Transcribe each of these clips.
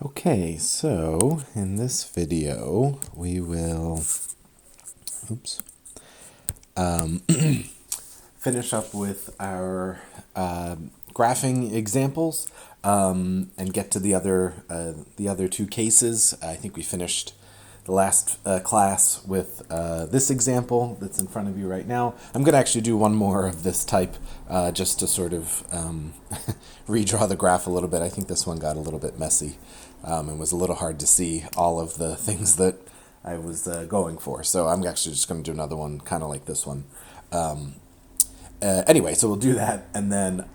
Okay, so in this video we will finish up with our graphing examples and get to the other two cases. I think we finished the last class with this example that's in front of you right now. I'm going to actually do one more of this type just to sort of redraw the graph a little bit. I think this one got a little bit messy and was a little hard to see all of the things that I was going for. So I'm actually just going to do another one kind of like this one. Anyway, so we'll do that and then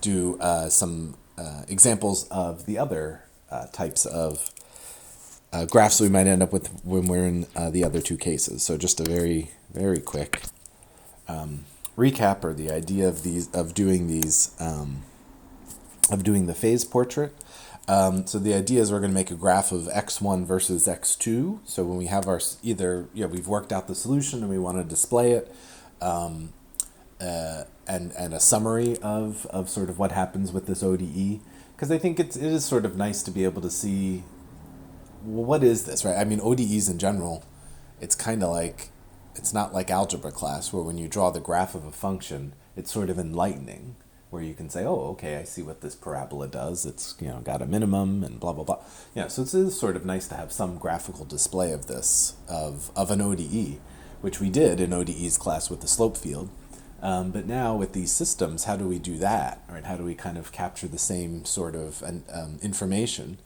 do some examples of the other types of graphs we might end up with when we're in the other two cases. So just a very, very quick recap, or the idea of doing the phase portrait. So the idea is we're going to make a graph of x1 versus x2. So when we have our we've worked out the solution and we want to display it, and a summary of sort of what happens with this ODE, because I think it is sort of nice to be able to see, well, what is this, right? I mean, ODEs in general, it's kind of like, it's not like algebra class where when you draw the graph of a function, it's sort of enlightening, where you can say, oh, okay, I see what this parabola does. It's, got a minimum and blah, blah, blah. So it is sort of nice to have some graphical display of this, of an ODE, which we did in ODE's class with the slope field. But now with these systems, how do we do that? Right? How do we kind of capture the same sort of information?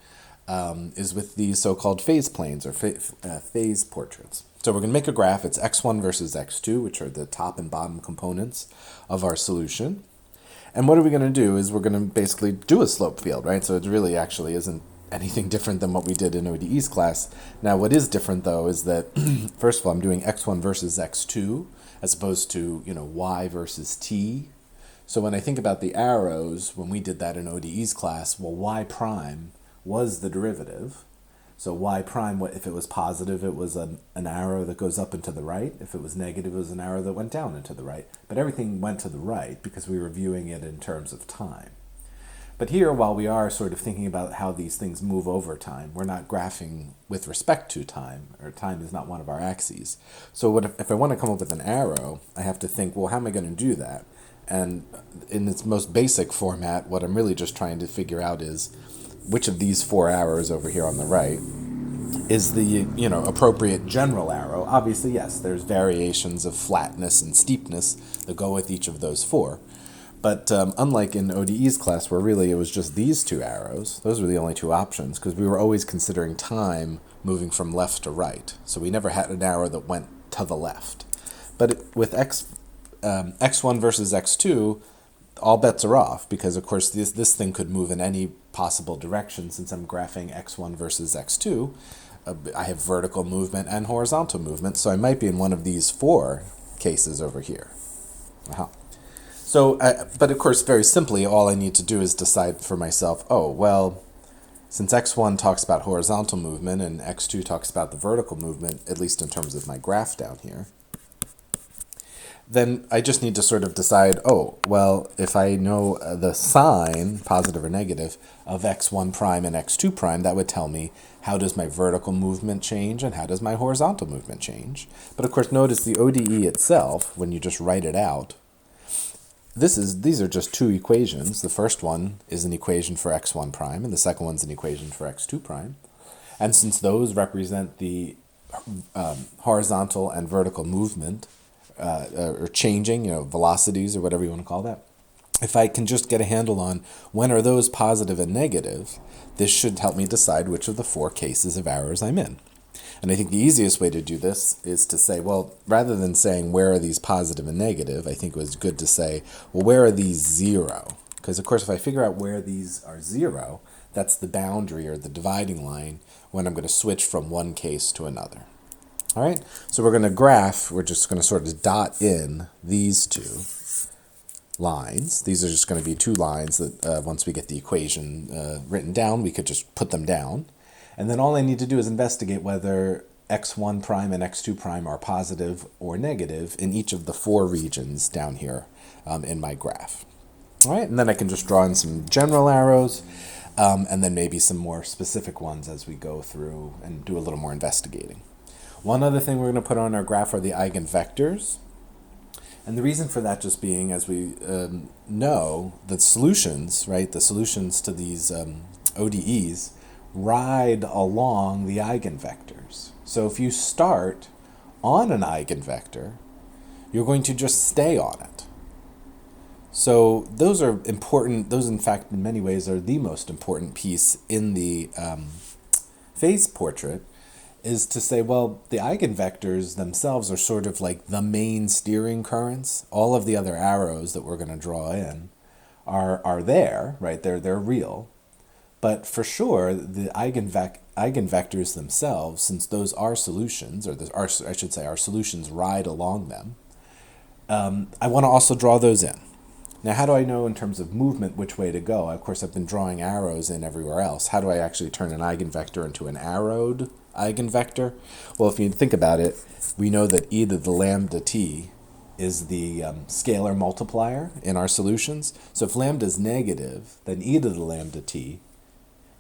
Is with these so-called phase planes or phase portraits. So we're going to make a graph. It's x1 versus x2, which are the top and bottom components of our solution. And what are we going to do is we're going to basically do a slope field, right? So it really actually isn't anything different than what we did in ODE's class. Now, what is different, though, is that, first of all, I'm doing x1 versus x2 as opposed to, y versus t. So when I think about the arrows, when we did that in ODE's class, well, y prime was the derivative. So y prime, if it was positive, it was an arrow that goes up and to the right. If it was negative, it was an arrow that went down and to the right. But everything went to the right because we were viewing it in terms of time. But here, while we are sort of thinking about how these things move over time, we're not graphing with respect to time, or time is not one of our axes. So if I want to come up with an arrow, I have to think, well, how am I going to do that? And in its most basic format, what I'm really just trying to figure out is which of these four arrows over here on the right is the appropriate general arrow. Obviously, yes, there's variations of flatness and steepness that go with each of those four. But unlike in ODE's class, where really it was just these two arrows, those were the only two options, because we were always considering time moving from left to right. So we never had an arrow that went to the left. But with x1 versus x2, all bets are off, because of course this thing could move in any possible direction. Since I'm graphing x1 versus x2, I have vertical movement and horizontal movement, so I might be in one of these four cases over here. So, but of course, very simply, all I need to do is decide for myself, oh, well, since x1 talks about horizontal movement and x2 talks about the vertical movement, at least in terms of my graph down here, then I just need to sort of decide, oh, well, if I know the sign, positive or negative, of x1 prime and x2 prime, that would tell me how does my vertical movement change and how does my horizontal movement change. But of course, notice the ODE itself, when you just write it out, these are just two equations. The first one is an equation for x1 prime, and the second one's an equation for x2 prime. And since those represent the horizontal and vertical movement, or changing, velocities or whatever you want to call that, if I can just get a handle on when are those positive and negative, this should help me decide which of the four cases of arrows I'm in. And I think the easiest way to do this is to say, well, rather than saying where are these positive and negative, I think it was good to say, well, where are these zero? Because, of course, if I figure out where these are zero, that's the boundary or the dividing line when I'm going to switch from one case to another. All right, so we're going to graph, we're just going to sort of dot in these two lines. These are just going to be two lines that once we get the equation written down, we could just put them down. And then all I need to do is investigate whether x1 prime and x2 prime are positive or negative in each of the four regions down here in my graph. All right, and then I can just draw in some general arrows. and then maybe some more specific ones as we go through and do a little more investigating. One other thing we're going to put on our graph are the eigenvectors. And the reason for that just being, as we know, the solutions, right, the solutions to these ODEs ride along the eigenvectors. So if you start on an eigenvector, you're going to just stay on it. So those are important. Those, in fact, in many ways are the most important piece in the phase portrait, is to say, well, the eigenvectors themselves are sort of like the main steering currents. All of the other arrows that we're going to draw in are there, right? They're real. But for sure, the eigenvectors themselves, since those are solutions, I should say our solutions ride along them, I want to also draw those in. Now, how do I know in terms of movement which way to go? Of course, I've been drawing arrows in everywhere else. How do I actually turn an eigenvector into an arrowed eigenvector? Well, if you think about it, we know that e to the lambda t is the scalar multiplier in our solutions. So if lambda is negative, then e to the lambda t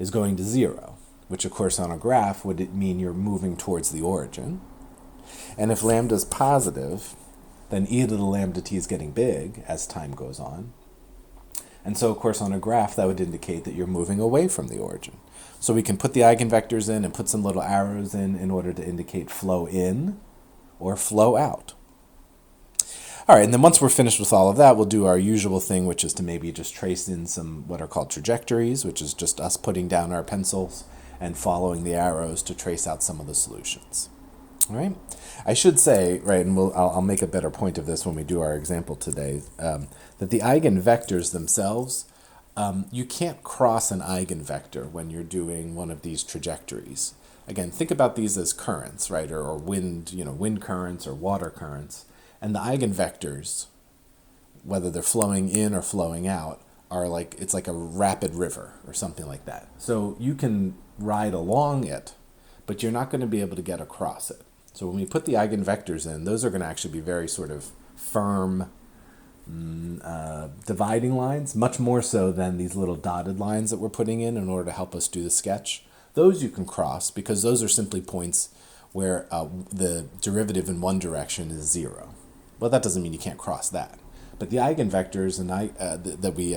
is going to 0, which of course on a graph would mean you're moving towards the origin. And if lambda is positive, then e to the lambda t is getting big as time goes on. And so, of course, on a graph, that would indicate that you're moving away from the origin. So we can put the eigenvectors in and put some little arrows in order to indicate flow in or flow out. All right, and then once we're finished with all of that, we'll do our usual thing, which is to maybe just trace in some what are called trajectories, which is just us putting down our pencils and following the arrows to trace out some of the solutions. All right. I should say, right, and I'll make a better point of this when we do our example today, that the eigenvectors themselves, you can't cross an eigenvector when you're doing one of these trajectories. Again, think about these as currents, right, or wind currents or water currents, and the eigenvectors, whether they're flowing in or flowing out, it's like a rapid river or something like that. So you can ride along it, but you're not going to be able to get across it. So when we put the eigenvectors in, those are going to actually be very sort of firm dividing lines, much more so than these little dotted lines that we're putting in order to help us do the sketch. Those you can cross because those are simply points where the derivative in one direction is 0. Well, that doesn't mean you can't cross that. But the eigenvectors that we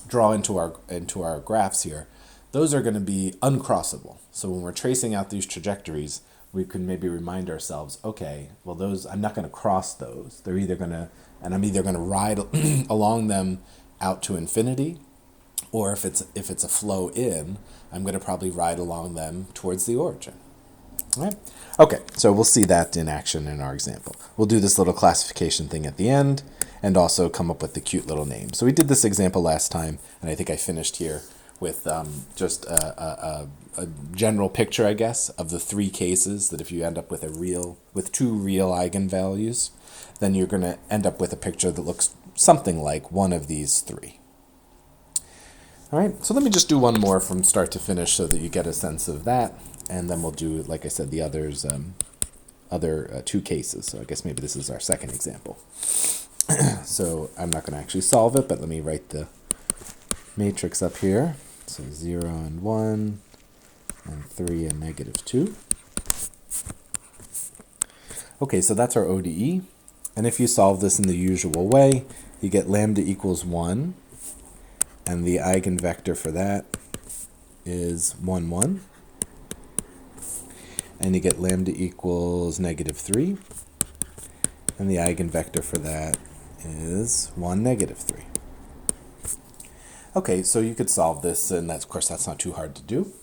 draw into our graphs here, those are going to be uncrossable. So when we're tracing out these trajectories, we can maybe remind ourselves, okay, well, those, I'm not going to cross those. I'm either going to ride along them out to infinity, or if it's a flow in, I'm going to probably ride along them towards the origin. All right? Okay, so we'll see that in action in our example. We'll do this little classification thing at the end and also come up with the cute little name. So we did this example last time, and I think I finished here with just a general picture, I guess, of the 3 cases that if you end up with with 2 real eigenvalues, then you're going to end up with a picture that looks something like one of these 3. All right, so let me just do one more from start to finish so that you get a sense of that, and then we'll do, like I said, the others, other 2 cases. So I guess maybe this is our second example. So I'm not going to actually solve it, but let me write the matrix up here. So 0 and 1, and 3 and -2. Okay, so that's our ODE. And if you solve this in the usual way, you get lambda equals 1, and the eigenvector for that is 1, 1. And you get lambda equals -3, and the eigenvector for that is 1, -3. Okay, so you could solve this, and of course that's not too hard to do.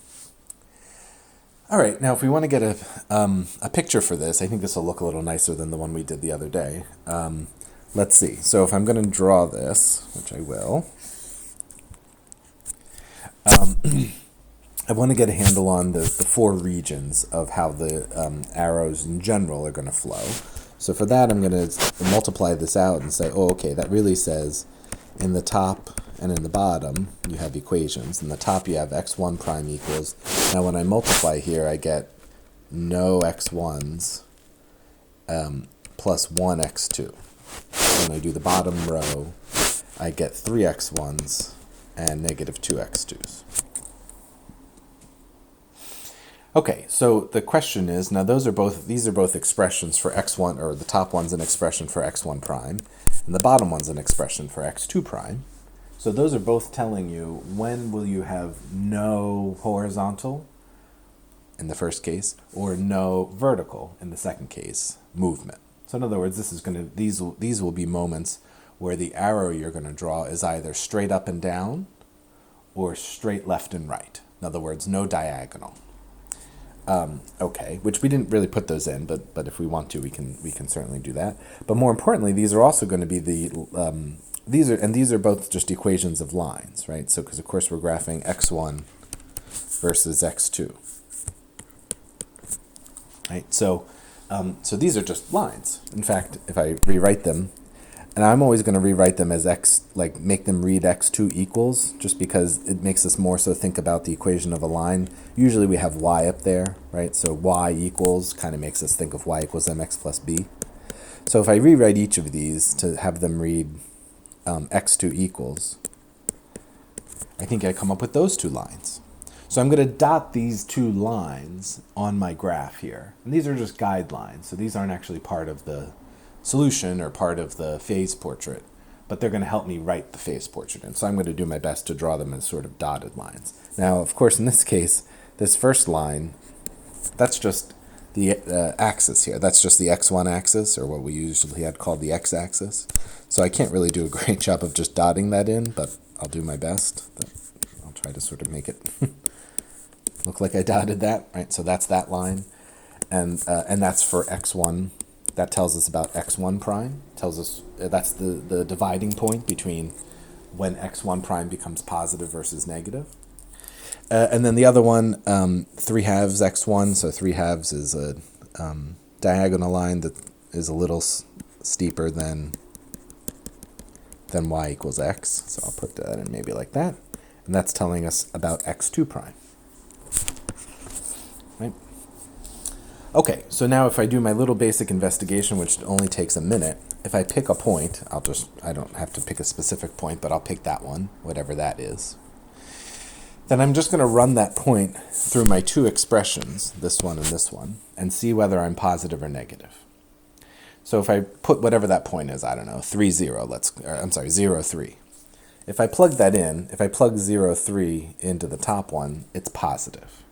All right, now if we want to get a picture for this, I think this will look a little nicer than the one we did the other day. Let's see. So if I'm going to draw this, which I will, I want to get a handle on the 4 regions of how the arrows in general are going to flow. So for that, I'm going to multiply this out and say, oh, okay, that really says in the top and in the bottom, you have equations. In the top, you have x1 prime equals. Now, when I multiply here, I get no x1s plus 1 x2. When I do the bottom row, I get 3 x1s and negative 2x2s. Okay, so the question is, now these are both expressions for x1, or the top one's an expression for x1 prime, and the bottom one's an expression for x2 prime. So those are both telling you when will you have no horizontal in the first case, or no vertical in the second case, movement. So in other words, these will be moments where the arrow you're going to draw is either straight up and down or straight left and right. In other words, no diagonal. Okay, which we didn't really put those in, but if we want to, we can certainly do that. But more importantly, these are also going to be these are both just equations of lines, right? So because of course we're graphing x1 versus x2. Right, so these are just lines. In fact, if I rewrite them, and I'm always going to rewrite them as x, like make them read x2 equals, just because it makes us more so think about the equation of a line. Usually we have y up there, right? So y equals kind of makes us think of y equals mx plus b. So if I rewrite each of these to have them read x2 equals, I think I come up with those two lines. So I'm going to dot these two lines on my graph here. And these are just guidelines, so these aren't actually part of the solution or part of the phase portrait, but they're going to help me write the phase portrait. And so I'm going to do my best to draw them as sort of dotted lines. Now, of course, in this case, this first line, that's just the axis here. That's just the x1 axis, or what we usually had called the x-axis. So I can't really do a great job of just dotting that in, but I'll do my best. I'll try to sort of make it look like I dotted that, right? So that's that line, and that's for x1. That tells us about x1 prime. Tells us that's the dividing point between when x1 prime becomes positive versus negative. And then the other one, 3/2 x1. So 3/2 is a diagonal line that is a little steeper than y equals x. So I'll put that in maybe like that, and that's telling us about x2 prime. Right? Okay, so now if I do my little basic investigation, which only takes a minute, if I pick a point, I don't have to pick a specific point, but I'll pick that one, whatever that is. Then I'm just going to run that point through my two expressions, this one and see whether I'm positive or negative. So if I put whatever that point is, I don't know, 3, 0, 0, 3. If I plug that in, if I plug 0, 3 into the top one, it's positive.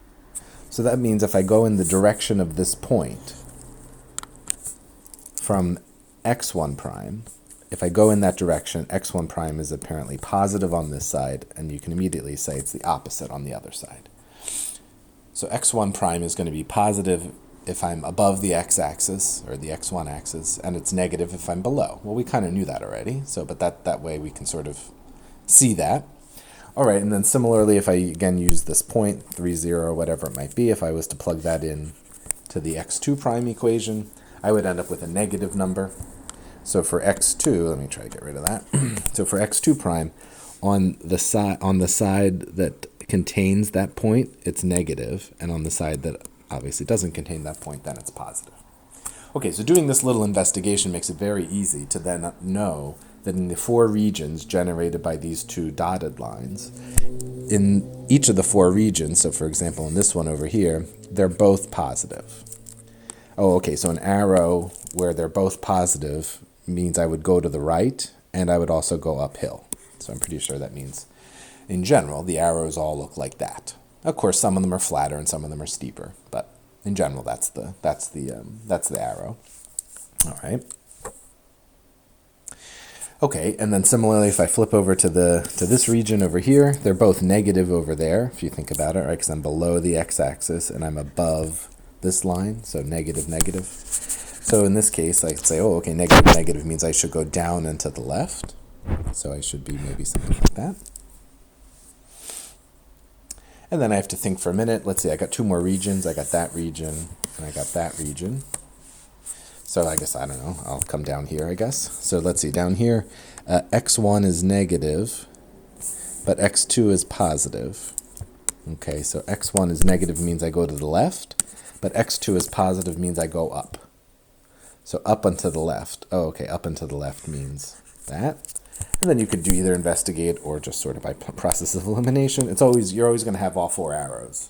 So that means if I go in the direction of this point from x1 prime, if I go in that direction, x1 prime is apparently positive on this side, and you can immediately say it's the opposite on the other side. So x1 prime is going to be positive if I'm above the x-axis, or the x1 axis, and it's negative if I'm below. Well, we kind of knew that already, but that way we can sort of see that. All right, and then similarly, if I again use this point, 3, 0, whatever it might be, if I was to plug that in to the x2 prime equation, I would end up with a negative number. So for x2, let me try to get rid of that. So for x2 prime, on the side that contains that point, it's negative, and on the side that obviously doesn't contain that point, then it's positive. Okay, so doing this little investigation makes it very easy to then know that in the 4 regions generated by these two dotted lines, in each of the 4 regions, so for example in this one over here, they're both positive. Oh, okay, so an arrow where they're both positive means I would go to the right, and I would also go uphill. So I'm pretty sure that means, in general, the arrows all look like that. Of course, some of them are flatter and some of them are steeper, but in general, that's the arrow. All right. Okay, and then similarly, if I flip over to this region over here, they're both negative over there, if you think about it, right? Because I'm below the x-axis and I'm above this line, so negative, negative. So in this case, I could say, oh, okay, negative, negative means I should go down and to the left. So I should be maybe something like that. And then I have to think for a minute. Let's see, I got 2 more regions. I got that region, and I got that region. So I guess, I don't know, I'll come down here, I guess. So let's see, down here, x1 is negative, but x2 is positive. Okay, so x1 is negative means I go to the left, but x2 is positive means I go up. So up and to the left. Oh, okay, up and to the left means that. And then you could do either investigate or just sort of by process of elimination. You're always going to have all four arrows,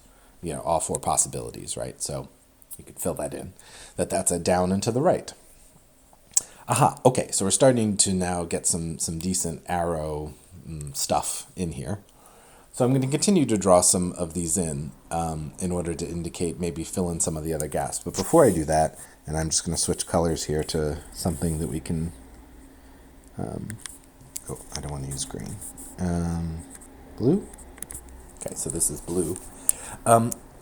all four possibilities, right? So you could fill that in, that's a down and to the right. Aha, okay, so we're starting to now get some decent arrow stuff in here. So I'm going to continue to draw some of these in order to indicate, maybe fill in some of the other gaps. But before I do that, and I'm just going to switch colors here to something that we can, I don't want to use green. Blue? Okay, so this is blue.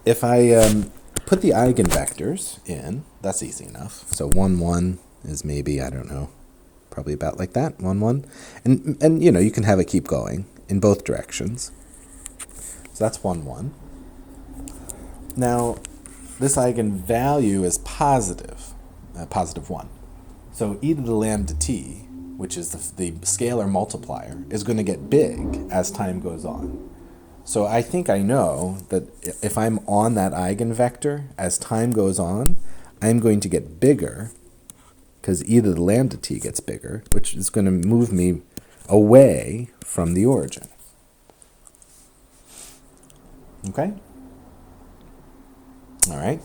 If I put the eigenvectors in, that's easy enough. So 1, 1 is maybe, I don't know, probably about like that, 1, 1. And you can have it keep going in both directions. So that's 1, 1. Now, this eigenvalue is positive 1. So e to the lambda t, which is the scalar multiplier, is going to get big as time goes on. So I think I know that if I'm on that eigenvector, as time goes on, I'm going to get bigger, because e to the lambda t gets bigger, which is going to move me away from the origin. Okay? All right.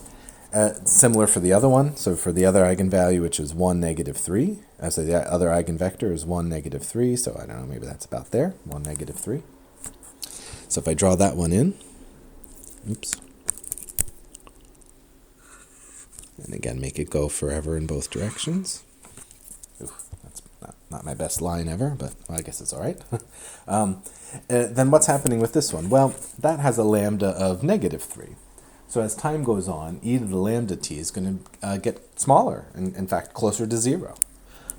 Similar for the other one. So for the other eigenvalue, which is 1, negative 3, so the other eigenvector is 1, negative 3, so I don't know, maybe that's about there, 1, negative 3. So if I draw that one in, oops, and again, make it go forever in both directions. Ooh, that's not my best line ever, but well, I guess it's all right. Then what's happening with this one? Well, that has a lambda of negative 3. So as time goes on, e to the lambda t is going to get smaller, and in fact, closer to 0.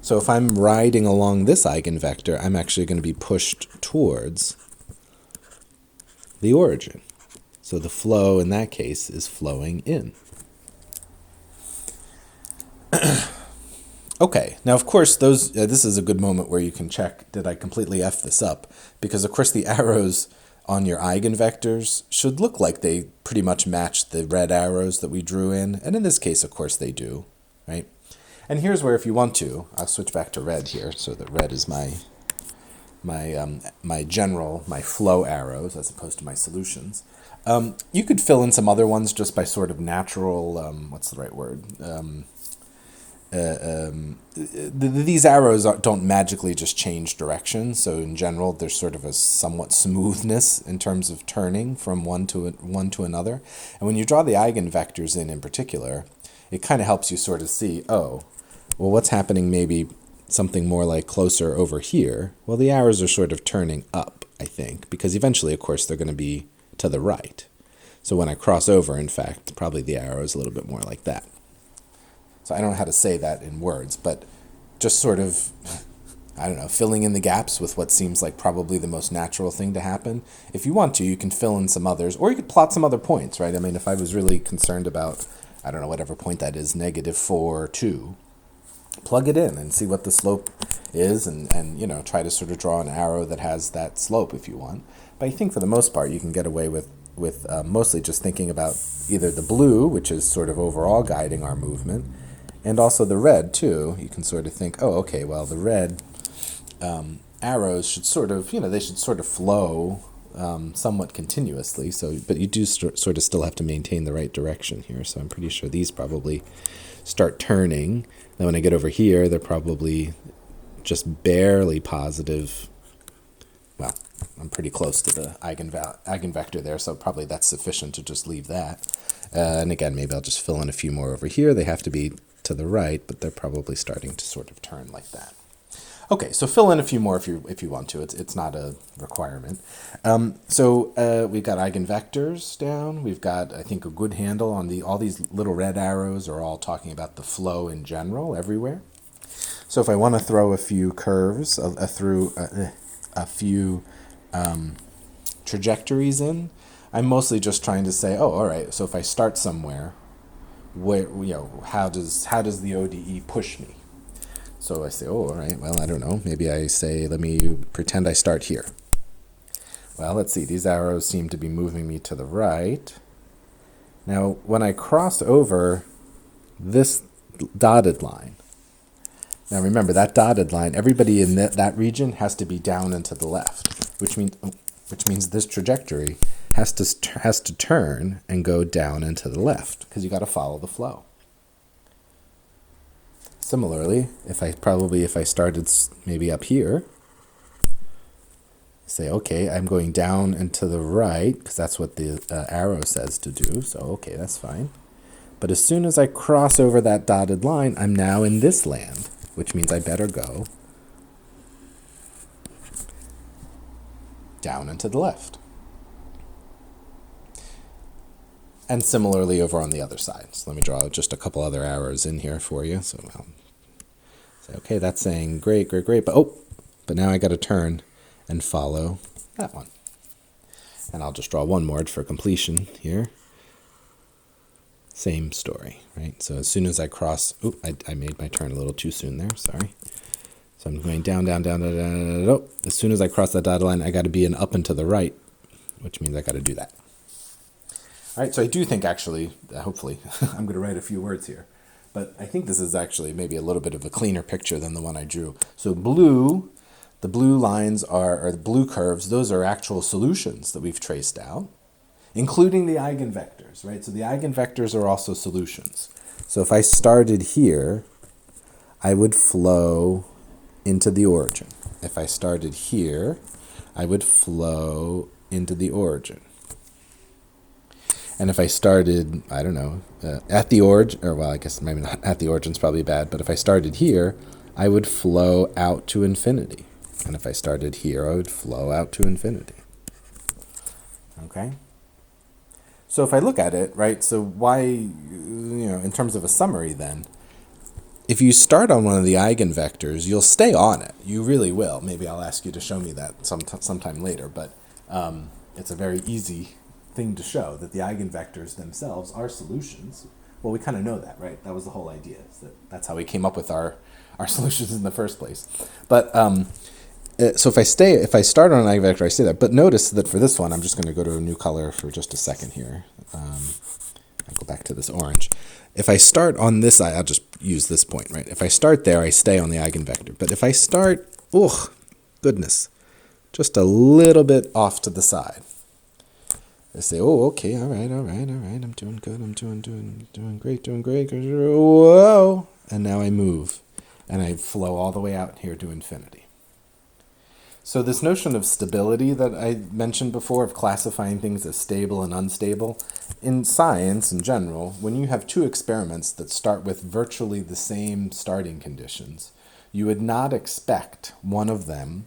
So if I'm riding along this eigenvector, I'm actually going to be pushed towards the origin. So the flow in that case is flowing in. Okay, now of course this is a good moment where you can check, did I completely F this up? Because of course the arrows on your eigenvectors should look like they pretty much match the red arrows that we drew in, and in this case of course they do, right? And here's where, if you want to, I'll switch back to red here, so that red is my flow arrows as opposed to my solutions. You could fill in some other ones just by sort of natural, what's the right word? These arrows don't magically just change direction, so in general there's sort of a somewhat smoothness in terms of turning from one to another. And when you draw the eigenvectors in particular, it kind of helps you sort of see, oh, well, what's happening maybe something more like closer over here? Well, the arrows are sort of turning up, I think, because eventually, of course, they're going to be to the right. So when I cross over, in fact, probably the arrow is a little bit more like that. So I don't know how to say that in words, but just sort of, I don't know, filling in the gaps with what seems like probably the most natural thing to happen. If you want to, you can fill in some others, or you could plot some other points, right? I mean, if I was really concerned about, I don't know, whatever point that is, negative 4, 2, plug it in and see what the slope is, and try to sort of draw an arrow that has that slope if you want. But I think for the most part, you can get away with mostly just thinking about either the blue, which is sort of overall guiding our movement, and also the red too. You can sort of think, oh, okay, well, the red arrows should sort of, they should sort of flow somewhat continuously. So, but you do sort of still have to maintain the right direction here. So I'm pretty sure these probably start turning. Then when I get over here, they're probably just barely positive. Well, I'm pretty close to the eigenvector there, so probably that's sufficient to just leave that. And again, maybe I'll just fill in a few more over here. They have to be to the right, but they're probably starting to sort of turn like that. Okay, so fill in a few more if you want to. It's not a requirement. So we've got eigenvectors down. We've got, I think, a good handle on all these little red arrows are all talking about the flow in general everywhere. So if I want to throw a few curves through a few trajectories in, I'm mostly just trying to say, oh, all right. So if I start somewhere, where how does the ODE push me? So I say, oh, all right, well, I don't know. Maybe I say, let me pretend I start here. Well, let's see. These arrows seem to be moving me to the right. Now, when I cross over this dotted line, Now remember, that dotted line, everybody in that region has to be down and to the left, which means this trajectory has to turn and go down and to the left, because you got to follow the flow. Similarly, if I started maybe up here, say, okay, I'm going down and to the right, because that's what the arrow says to do, so okay, that's fine. But as soon as I cross over that dotted line, I'm now in this land, which means I better go down and to the left. And similarly over on the other side. So let me draw just a couple other arrows in here for you. So I'll say, okay, that's saying great, great, great. But now I got to turn and follow that one. And I'll just draw one more for completion here. Same story, right? So as soon as I cross, I made my turn a little too soon there, sorry. So I'm going down, down, down, down, down, down. As soon as I cross that dotted line, I got to be an up and to the right, which means I got to do that. All right, so I do think actually, hopefully, I'm going to write a few words here, but I think this is actually maybe a little bit of a cleaner picture than the one I drew. So the blue lines or the blue curves, those are actual solutions that we've traced out, including the eigenvectors, right? So the eigenvectors are also solutions. So if I started here, I would flow into the origin. If I started here, I would flow into the origin. And if I started, I don't know, at the origin, or well, I guess maybe not at the origin is probably bad, but if I started here, I would flow out to infinity. And if I started here, I would flow out to infinity. Okay? So if I look at it, right, so why, in terms of a summary then, if you start on one of the eigenvectors, you'll stay on it. You really will. Maybe I'll ask you to show me that sometime later, but it's a very easy thing to show that the eigenvectors themselves are solutions. Well, we kind of know that, right? That was the whole idea. That's how we came up with our solutions in the first place. But so if I start on an eigenvector, I say that. But notice that for this one, I'm just going to go to a new color for just a second here. I'll go back to this orange. If I start on this, I'll just use this point, right? If I start there, I stay on the eigenvector. But if I start, goodness, just a little bit off to the side, I say, okay, all right, I'm doing good, I'm doing great, whoa, and now I move, and I flow all the way out here to infinity. So this notion of stability that I mentioned before, of classifying things as stable and unstable, in science in general, when you have two experiments that start with virtually the same starting conditions, you would not expect one of them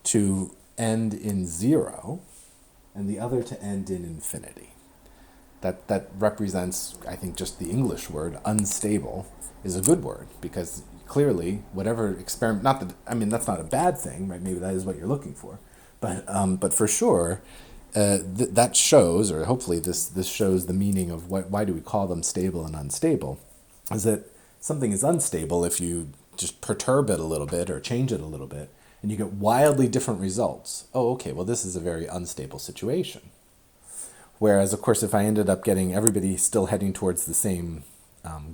to end in 0 and the other to end in infinity. That represents, I think, just the English word, unstable, is a good word, because clearly, whatever experiment, that's not a bad thing, right? Maybe that is what you're looking for. But for sure, that shows, or hopefully this shows the meaning of why do we call them stable and unstable, is that something is unstable if you just perturb it a little bit or change it a little bit, and you get wildly different results. Oh, okay, well, this is a very unstable situation. Whereas, of course, if I ended up getting everybody still heading towards the same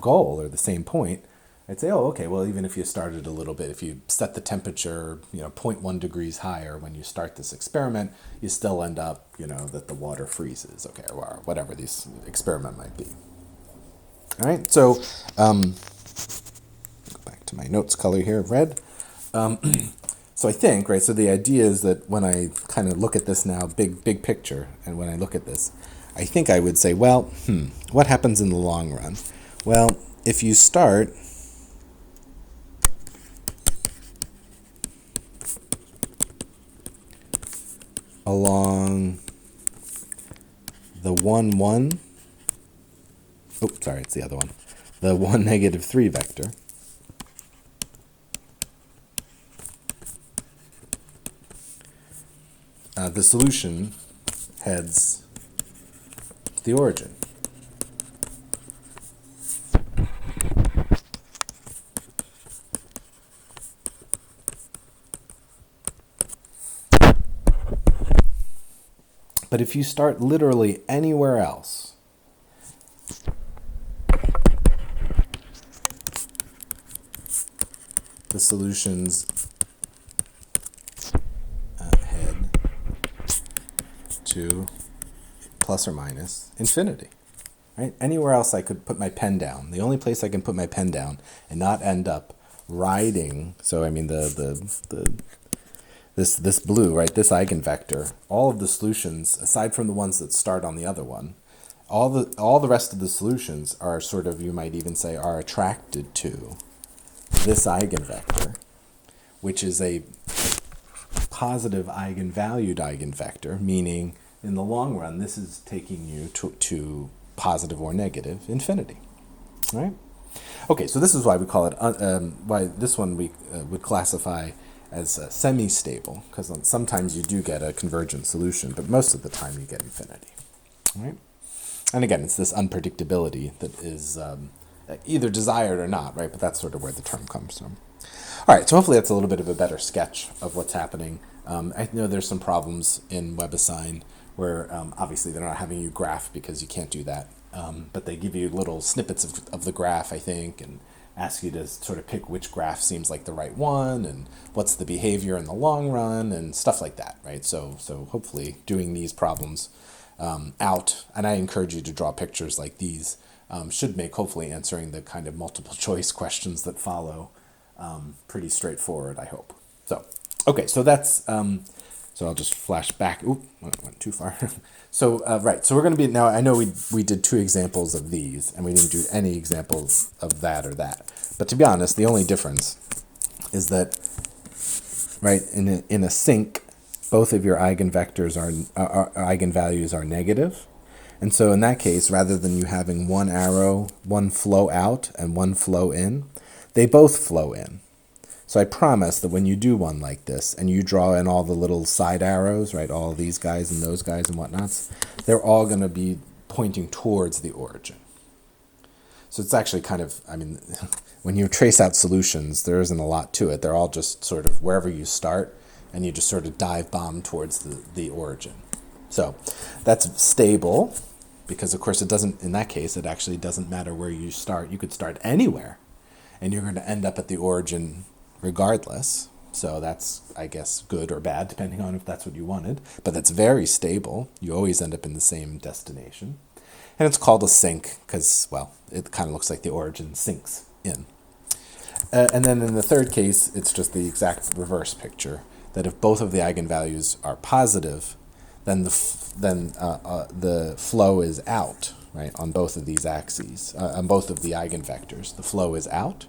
goal or the same point, I'd say, okay, well, even if you started a little bit, if you set the temperature, 0.1 degrees higher when you start this experiment, you still end up, that the water freezes, okay, or whatever this experiment might be. All right, so go back to my notes color here, red. So I think, right, so the idea is that when I kind of look at this now, big picture, and when I look at this, I think I would say, well, what happens in the long run? Well, if you start along the 1, 1, it's the other one, the 1, -3 vector, the solution heads to the origin. But if you start literally anywhere else, the solutions head to plus or minus infinity. Right? Anywhere else I could put my pen down. The only place I can put my pen down and not end up riding, so I mean this blue, right? This eigenvector, all of the solutions, aside from the ones that start on the other one, all the rest of the solutions are sort of, you might even say, are attracted to this eigenvector, which is a positive eigenvalued eigenvector, meaning in the long run, this is taking you to positive or negative infinity, right? Okay, so this is why we call it, why this one we would classify as semi-stable, because sometimes you do get a convergent solution, but most of the time you get infinity, right? And again, it's this unpredictability that is either desired or not, right? But that's sort of where the term comes from. All right, so hopefully that's a little bit of a better sketch of what's happening. I know there's some problems in WebAssign where obviously they're not having you graph because you can't do that. But they give you little snippets of the graph, I think, and ask you to sort of pick which graph seems like the right one and what's the behavior in the long run and stuff like that, right? So hopefully doing these problems out, and I encourage you to draw pictures like these, should make hopefully answering the kind of multiple choice questions that follow pretty straightforward, I hope. So, okay, so that's... So I'll just flash back. Oop, went too far. So, right, so we're going to be, now I know we did 2 examples of these, and we didn't do any examples of that or that. But to be honest, the only difference is that, right, in a sink, both of your eigenvectors eigenvalues are negative. And so in that case, rather than you having one arrow, one flow out and one flow in, they both flow in. So I promise that when you do one like this and you draw in all the little side arrows, right, all these guys and those guys and whatnots, they're all going to be pointing towards the origin. So it's actually kind of, I mean, when you trace out solutions, there isn't a lot to it. They're all just sort of wherever you start and you just sort of dive bomb towards the origin. So that's stable because, of course, it doesn't, in that case, it actually doesn't matter where you start. You could start anywhere and you're going to end up at the origin regardless. So that's, I guess, good or bad, depending on if that's what you wanted. But that's very stable. You always end up in the same destination. And it's called a sink because, well, it kind of looks like the origin sinks in. And then in the third case, it's just the exact reverse picture, that if both of the eigenvalues are positive, then the flow is out, right, on both of these axes, on both of the eigenvectors. The flow is out.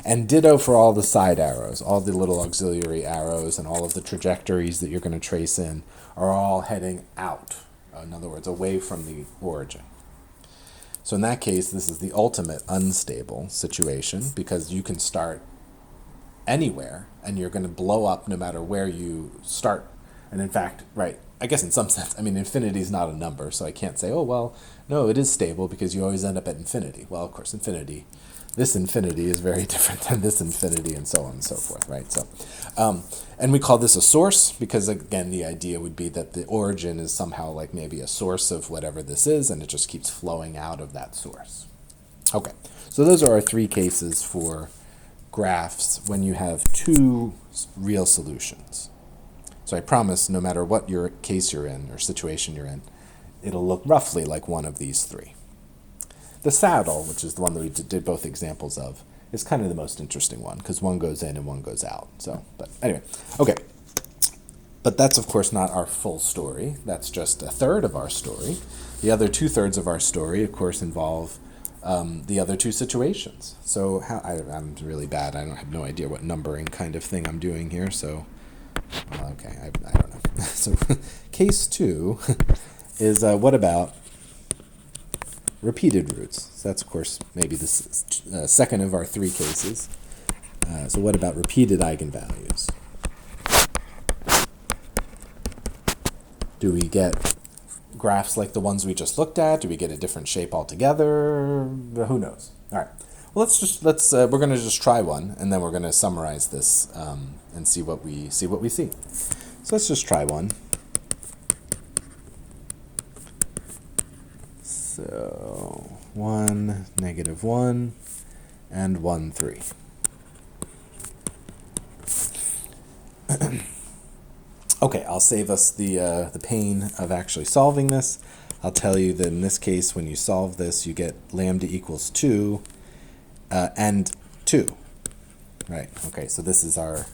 And ditto for all the side arrows, all the little auxiliary arrows and all of the trajectories that you're going to trace in are all heading out. In other words, away from the origin. So in that case, this is the ultimate unstable situation because you can start anywhere and you're going to blow up no matter where you start. And in fact, right, I guess in some sense, I mean, infinity is not a number, so I can't say, oh, well, no, it is stable because you always end up at infinity. Well, of course, this infinity is very different than this infinity and so on and so forth, right? So, and we call this a source because, again, the idea would be that the origin is somehow like maybe a source of whatever this is, and it just keeps flowing out of that source. Okay, so those are our 3 cases for graphs when you have 2 real solutions. So I promise no matter what your case you're in or situation you're in, it'll look roughly like one of these 3. The saddle, which is the one that we did both examples of, is kind of the most interesting one because one goes in and one goes out. So, but anyway, okay. But that's, of course, not our full story. That's just a third of our story. The other 2/3 of our story, of course, involve the other 2 situations. So I'm really bad. I have no idea what numbering kind of thing I'm doing here. So, okay, I don't know. So case 2 is what about repeated roots? So that's, of course, maybe the second of our 3 cases. So what about repeated eigenvalues? Do we get graphs like the ones we just looked at? Do we get a different shape altogether? Who knows? All right. Well, we're going to just try one, and then we're going to summarize this and see what we see. So let's just try one. So 1, -1, and 1, 3. Okay, I'll save us the pain of actually solving this. I'll tell you that in this case, when you solve this, you get lambda equals 2 and 2. Right, okay, so this is our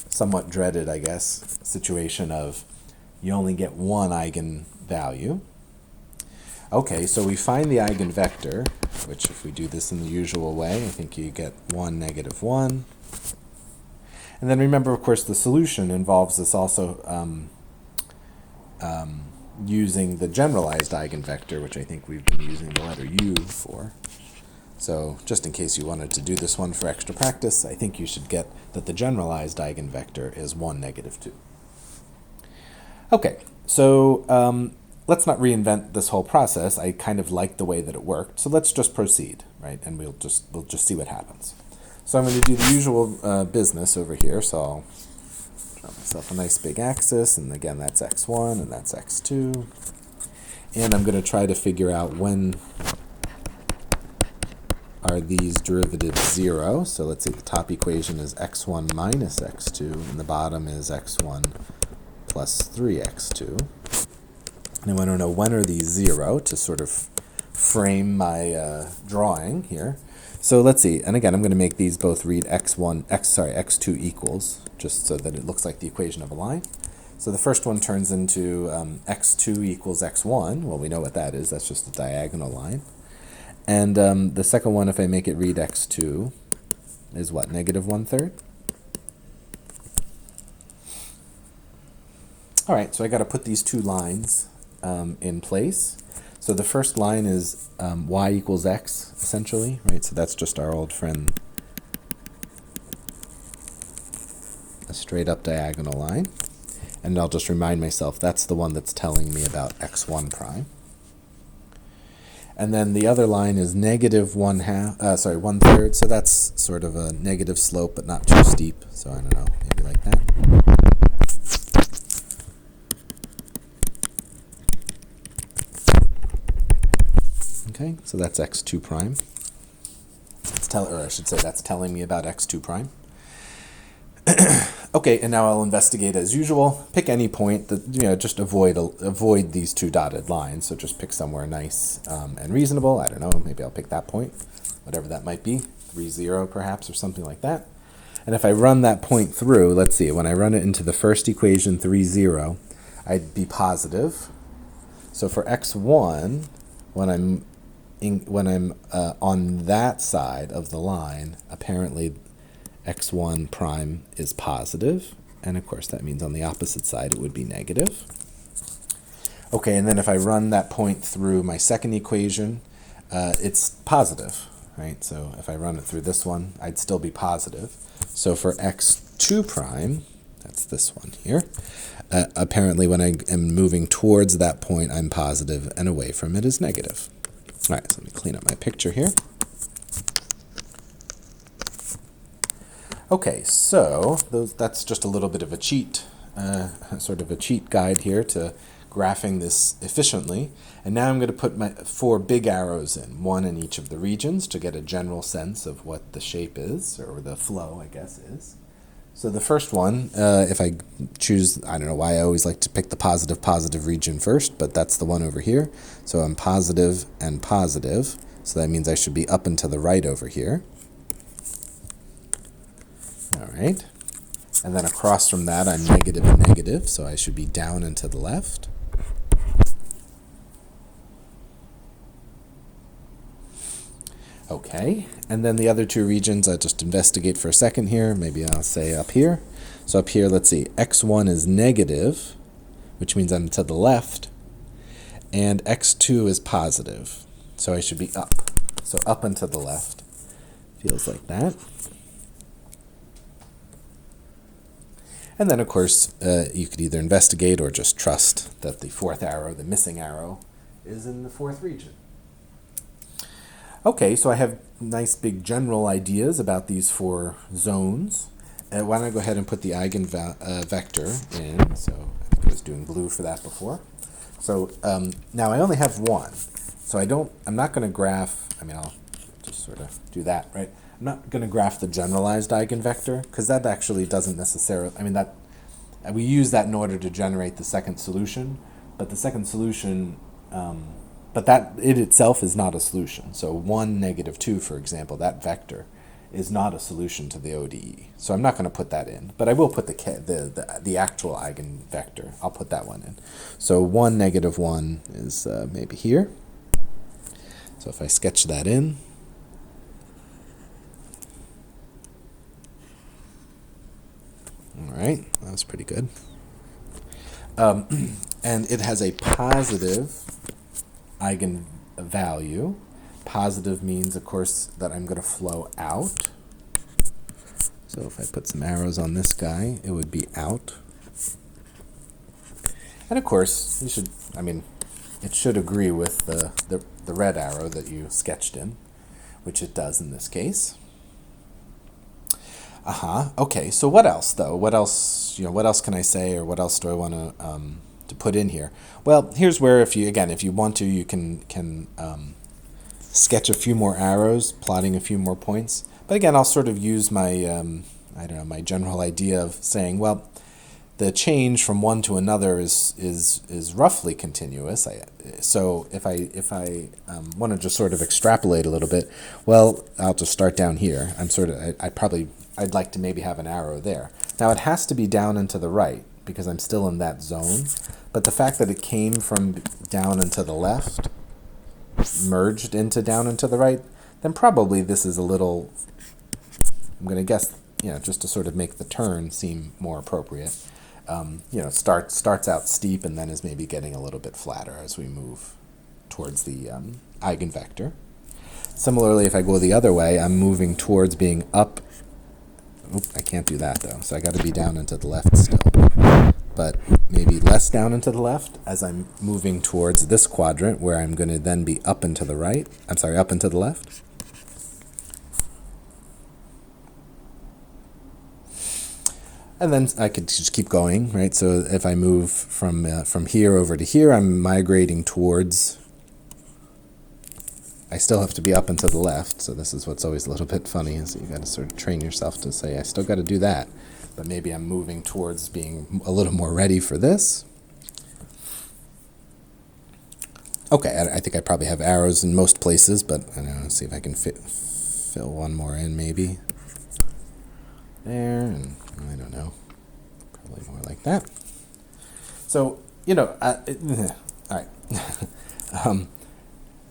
somewhat dreaded, I guess, situation of you only get one eigenvalue. Okay, so we find the eigenvector, which if we do this in the usual way, I think you get 1, negative 1. And then remember, of course, the solution involves us also using the generalized eigenvector, which I think we've been using the letter U for. So just in case you wanted to do this one for extra practice, I think you should get that the generalized eigenvector is 1, negative 2. Okay, so let's not reinvent this whole process. I kind of like the way that it worked, so let's just proceed, right? And we'll just see what happens. So I'm going to do the usual business over here. So I'll draw myself a nice big axis, and again that's x1 and that's x2. And I'm going to try to figure out when are these derivatives 0. So let's say the top equation is x1 minus x2, and the bottom is x1 plus 3x2. And I want to know when are these 0 to sort of frame my drawing here. So let's see, and again I'm going to make these both read x2 equals, just so that it looks like the equation of a line. So the first one turns into x2 equals x1. Well, we know what that is. That's just a diagonal line. And the second one, if I make it read x2, is what, negative 1/3? All right, so I got to put these two lines in place. So the first line is y equals x, essentially, right? So that's just our old friend, a straight up diagonal line. And I'll just remind myself that's the one that's telling me about x1 prime. And then the other line is negative 1/3. So that's sort of a negative slope, but not too steep. So I don't know, maybe like that. Okay, so that's x2 prime. That's telling me about x2 prime. Okay, and now I'll investigate as usual. Pick any point that, just avoid these two dotted lines. So just pick somewhere nice and reasonable. I don't know, maybe I'll pick that point, whatever that might be, 3, 0 perhaps, or something like that. And if I run that point through, let's see, when I run it into the first equation, 3, 0, I'd be positive. So for x1, when I'm on that side of the line, apparently x1 prime is positive, and of course that means on the opposite side it would be negative. Okay, and then if I run that point through my second equation, it's positive, right? So if I run it through this one, I'd still be positive. So for x2 prime, that's this one here, apparently when I am moving towards that point, I'm positive, and away from it is negative. All right, so let me clean up my picture here. Okay, so that's just a little bit of a cheat, sort of a cheat guide here to graphing this efficiently. And now I'm going to put my 4 big arrows in, one in each of the regions to get a general sense of what the shape is, or the flow, I guess, is. So the first one, if I choose, I don't know why I always like to pick the positive region first, but that's the one over here. So I'm positive and positive, so that means I should be up and to the right over here. All right, and then across from that I'm negative and negative, so I should be down and to the left. Okay, and then the other 2 regions, I'll just investigate for a second here. Maybe I'll say up here. So up here, let's see, x1 is negative, which means I'm to the left, and x2 is positive, so I should be up. So up and to the left, feels like that. And then, of course, you could either investigate or just trust that the 4th arrow, the missing arrow, is in the 4th region. Okay, so I have nice big general ideas about these 4 zones. Why don't I go ahead and put the eigenvector in? So I think I was doing blue for that before. So now I only have 1. So I'm not going to graph, I'll just sort of do that, right? I'm not going to graph the generalized eigenvector, because that actually doesn't necessarily, And we use that in order to generate the second solution, but the second solution, but that it itself is not a solution. So 1, -2, for example, that vector is not a solution to the ODE. So I'm not going to put that in, but I will put the actual eigenvector. I'll put that one in. So 1, -1 is maybe here. So if I sketch that in, all right, that was pretty good. And it has a positive eigenvalue. Positive means, of course, that I'm going to flow out. So if I put some arrows on this guy, it would be out. And of course, you should, I mean, it should agree with the red arrow that you sketched in, which it does in this case. Okay, so what else, though? What else can I say, or what else do I want to put in here? Well, here's where, if you want to, you can sketch a few more arrows, plotting a few more points. But again, I'll sort of use my, my general idea of saying, well, the change from one to another is roughly continuous. So if I want to just sort of extrapolate a little bit, well, I'll just start down here. I'd like to maybe have an arrow there. Now it has to be down and to the right because I'm still in that zone. But the fact that it came from down and to the left, merged into down and to the right, then probably this is a little, I'm going to guess, just to sort of make the turn seem more appropriate. Starts out steep and then is maybe getting a little bit flatter as we move towards the eigenvector. Similarly, if I go the other way, I'm moving towards being up. I can't do that though, so I got to be down and to the left still. But maybe less down and to the left as I'm moving towards this quadrant where I'm going to then be up and to the right. Up and to the left. And then I could just keep going, right? So if I move from here over to here, I'm migrating towards, I still have to be up and to the left. So this is what's always a little bit funny, is you got to sort of train yourself to say, I still got to do that. But maybe I'm moving towards being a little more ready for this. Okay, I think I probably have arrows in most places, but I don't know, let's see if I can fill one more in maybe. There, and I don't know, probably more like that. So, all right.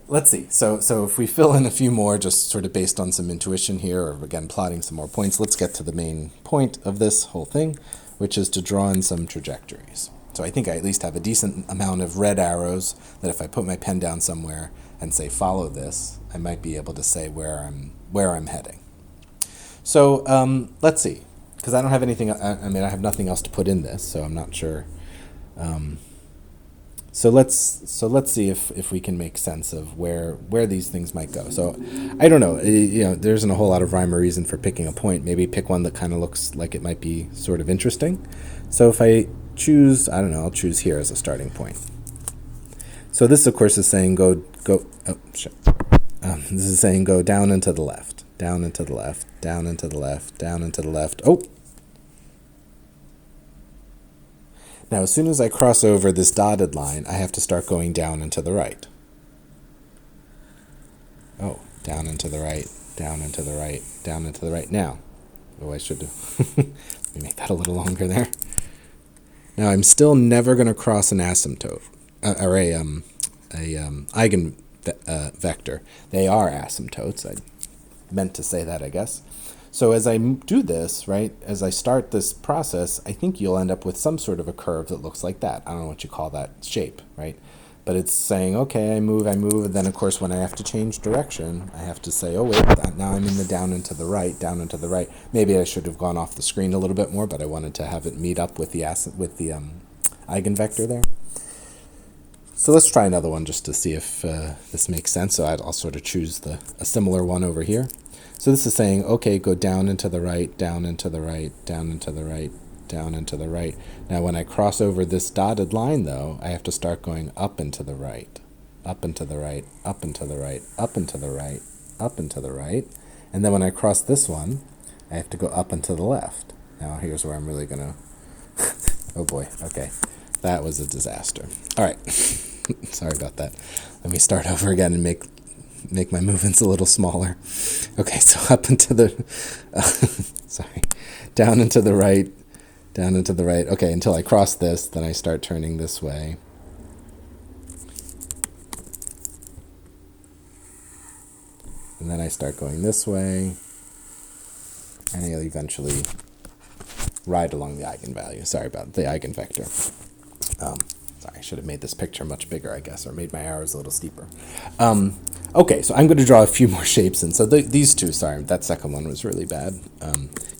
Let's see. So if we fill in a few more, just sort of based on some intuition here, or again, plotting some more points, let's get to the main point of this whole thing, which is to draw in some trajectories. So I think I at least have a decent amount of red arrows that if I put my pen down somewhere and say, follow this, I might be able to say where I'm heading. So let's see, because I don't have anything, I have nothing else to put in this, so I'm not sure. So let's see if we can make sense of where these things might go. So I don't know, there isn't a whole lot of rhyme or reason for picking a point. Maybe pick one that kind of looks like it might be sort of interesting. So if I choose, I don't know, I'll choose here as a starting point. So this, of course, is saying go this is saying go down and to the left, down and to the left, down and to the left, down and to the left. Oh! Now, as soon as I cross over this dotted line, I have to start going down and to the right. Oh, down and to the right, down and to the right, down and to the right. Now, I should have, let me make that a little longer there. Now, I'm still never going to cross an asymptote, or a eigenvector. They are asymptotes. I meant to say that, I guess. So as I do this, right, as I start this process, I think you'll end up with some sort of a curve that looks like that. I don't know what you call that shape, right? But it's saying, okay, I move, and then, of course, when I have to change direction, I have to say, oh, wait, now I'm in the down and to the right, down and to the right. Maybe I should have gone off the screen a little bit more, but I wanted to have it meet up with the eigenvector there. So let's try another one just to see if this makes sense. So I'll sort of choose a similar one over here. So this is saying, okay, go down and to the right, down and to the right, down and to the right, down and to the right. Now when I cross over this dotted line, though, I have to start going up and to the right, up and to the right, up and to the right, up and to the right, up and to the right. And then when I cross this one, I have to go up and to the left. Now here's where I'm really going to Oh boy, okay. That was a disaster. All right, sorry about that. Let me start over again and make my movements a little smaller. Okay, so up into the, sorry, down into the right, down into the right. Okay, until I cross this, then I start turning this way. And then I start going this way, and I'll eventually ride along the eigenvalue. Sorry about the eigenvector. Sorry, I should have made this picture much bigger, I guess, or made my arrows a little steeper. Okay, so I'm going to draw a few more shapes. And so these two, sorry, that second one was really bad.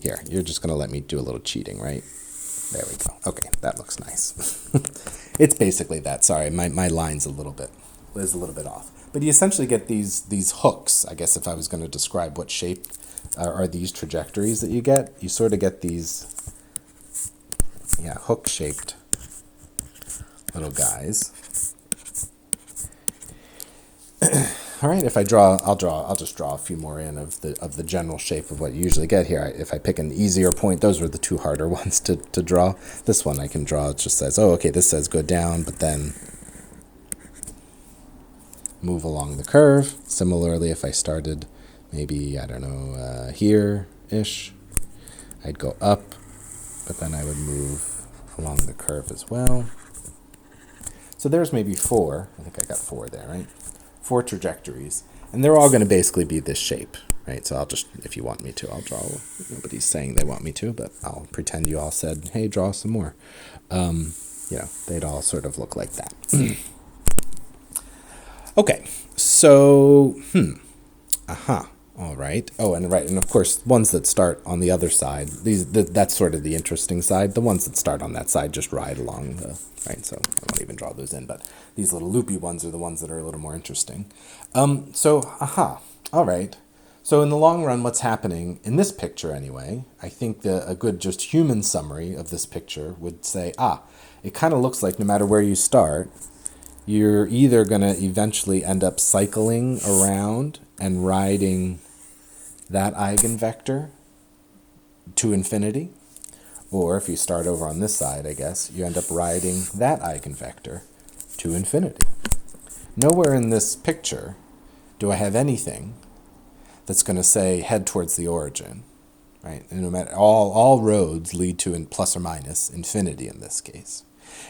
Here, you're just going to let me do a little cheating, right? There we go. Okay, that looks nice. It's basically that. Sorry, my line's a little bit off. But you essentially get these hooks. I guess if I was going to describe what shape are these trajectories that you get, you sort of get these, hook-shaped little guys. All right, if I draw, I'll just draw a few more in of the general shape of what you usually get here. If I pick an easier point, those were the two harder ones to draw. This one I can draw, it just says, oh, okay, this says go down, but then move along the curve. Similarly, if I started maybe, I don't know, here-ish, I'd go up, but then I would move along the curve as well. So there's maybe four. I think I got four there, right? 4 trajectories. And they're all going to basically be this shape, right? So I'll just, if you want me to, I'll draw. Nobody's saying they want me to, but I'll pretend you all said, hey, draw some more. They'd all sort of look like that. Okay, so, all right. Oh, and right, and of course, ones that start on the other side, that's sort of the interesting side. The ones that start on that side just ride along the, right, so I won't even draw those in, but these little loopy ones are the ones that are a little more interesting. All right. So in the long run, what's happening, in this picture anyway, I think a good just human summary of this picture would say, it kind of looks like no matter where you start, you're either going to eventually end up cycling around and riding that eigenvector to infinity, or if you start over on this side, I guess, you end up riding that eigenvector to infinity. Nowhere in this picture do I have anything that's going to say head towards the origin, right? And no matter, all roads lead to plus or minus infinity in this case.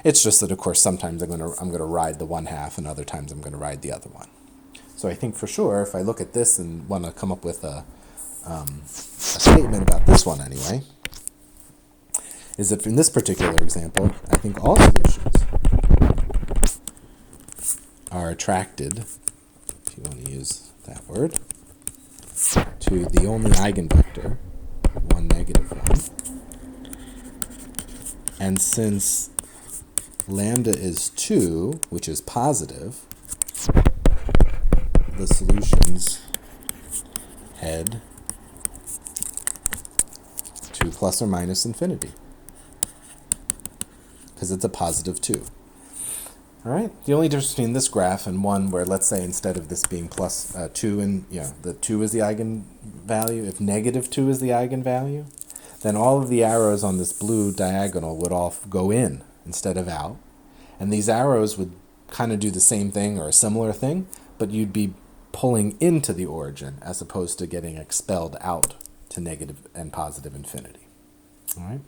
It's just that, of course, sometimes I'm going to ride the one half, and other times I'm going to ride the other one. So I think for sure, if I look at this and want to come up with a statement about this one anyway, is that in this particular example, I think all solutions are attracted, if you want to use that word, to the only eigenvector, 1, -1. And since lambda is 2, which is positive, the solutions head to plus or minus infinity, because it's a positive 2. All right. The only difference between this graph and one where, let's say, instead of this being plus 2 and the 2 is the eigenvalue, if -2 is the eigenvalue, then all of the arrows on this blue diagonal would all go in instead of out. And these arrows would kind of do the same thing or a similar thing, but you'd be pulling into the origin as opposed to getting expelled out to negative and positive infinity. All right.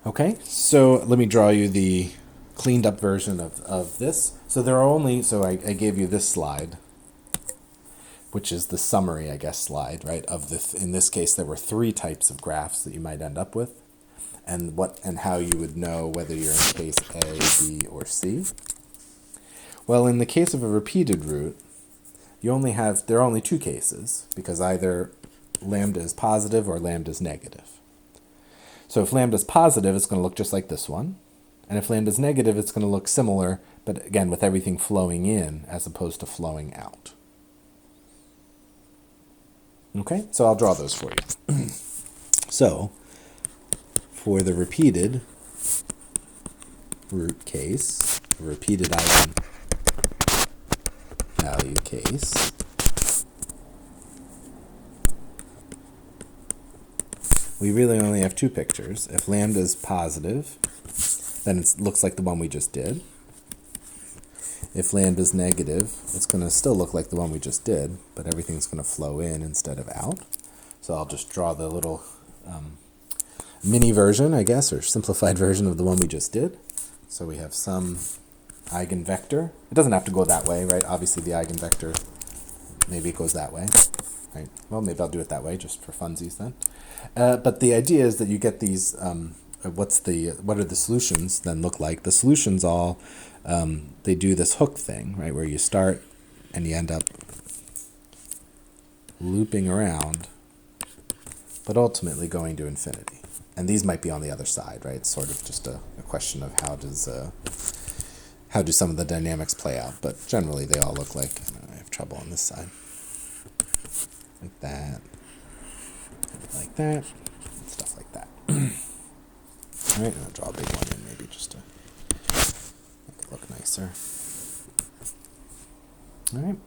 Okay, so let me draw you the cleaned up version of this. So there are only, so I gave you this slide, which is the summary, I guess, slide, right? In this case, there were 3 types of graphs that you might end up with, and how you would know whether you're in case A, B, or C. Well, in the case of a repeated root, there are only 2 cases, because either lambda is positive or lambda is negative. So if lambda is positive, it's going to look just like this one. And if lambda is negative, it's going to look similar, but again, with everything flowing in as opposed to flowing out. Okay, so I'll draw those for you. So, for the repeated root case, the repeated eigenvalue case, we really only have two pictures. If lambda is positive, then it looks like the one we just did. If lambda is negative, it's going to still look like the one we just did, but everything's going to flow in instead of out. So I'll just draw the little mini version, I guess, or simplified version of the one we just did. So we have some eigenvector. It doesn't have to go that way, right? Obviously the eigenvector, maybe it goes that way, right? Well, maybe I'll do it that way just for funsies then. But the idea is that you get these, what are the solutions then look like? The solutions all, they do this hook thing, right? Where you start and you end up looping around, but ultimately going to infinity. And these might be on the other side, right? It's sort of just a question of how do some of the dynamics play out. But generally they all look like, I have trouble on this side. Like that, stuff like that. All right, and I'll draw a big one in maybe just to make it look nicer. All right.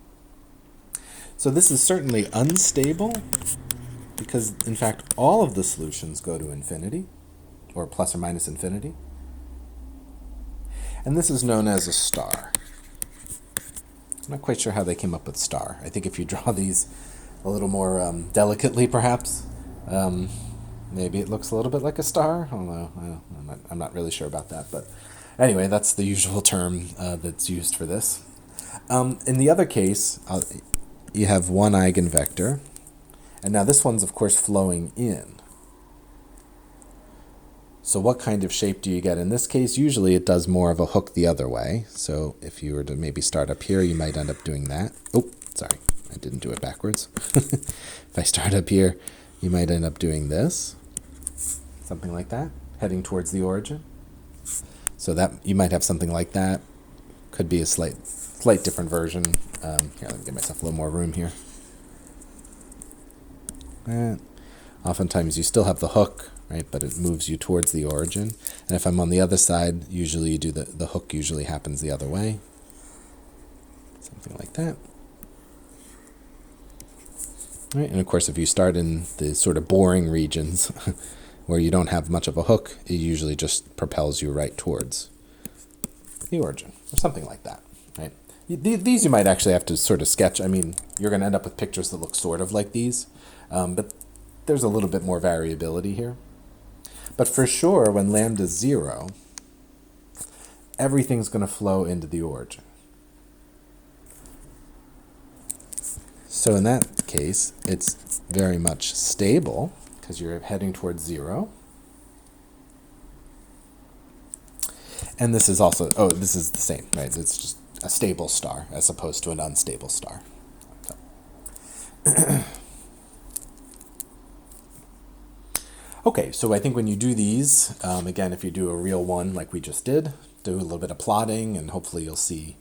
So this is certainly unstable because, in fact, all of the solutions go to infinity, or plus or minus infinity. And this is known as a star. I'm not quite sure how they came up with star. I think if you draw these a little more delicately, perhaps, maybe it looks a little bit like a star, although I'm not really sure about that. But anyway, that's the usual term that's used for this. In the other case, you have one eigenvector, and now this one's, of course, flowing in. So what kind of shape do you get in this case? Usually it does more of a hook the other way. So if you were to maybe start up here, you might end up doing that. Oh, sorry, I didn't do it backwards. If I start up here, you might end up doing this. Something like that, heading towards the origin. So that you might have something like that. Could be a slight different version. Here, let me give myself a little more room here. Oftentimes you still have the hook, right? But it moves you towards the origin. And if I'm on the other side, usually you do the hook usually happens the other way. Something like that. Right? And of course, if you start in the sort of boring regions where you don't have much of a hook, it usually just propels you right towards the origin or something like that, right? These you might actually have to sort of sketch. I mean, you're going to end up with pictures that look sort of like these, but there's a little bit more variability here. But for sure, when lambda is 0, everything's going to flow into the origin. So in that case, it's very much stable because you're heading towards 0. And this is also, this is the same, right? It's just a stable star as opposed to an unstable star. So. Okay, so I think when you do these, again, if you do a real one like we just did, do a little bit of plotting, and hopefully you'll see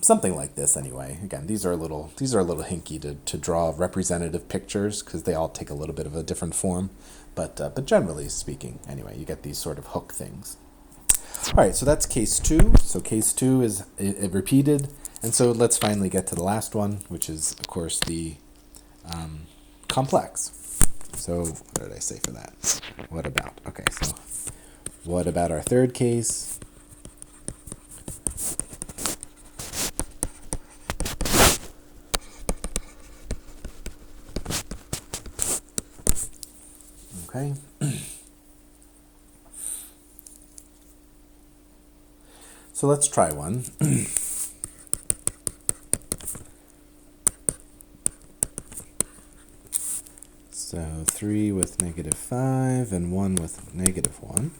something like this anyway. Again, these are a little hinky to draw representative pictures because they all take a little bit of a different form, but generally speaking, anyway, you get these sort of hook things. All right, so that's case 2. So case 2 is it repeated, and so let's finally get to the last one, which is, of course, the complex. So what did I say for that? What about? Okay, so what about our third case? Okay. So let's try one. So 3 with -5 and 1 with -1.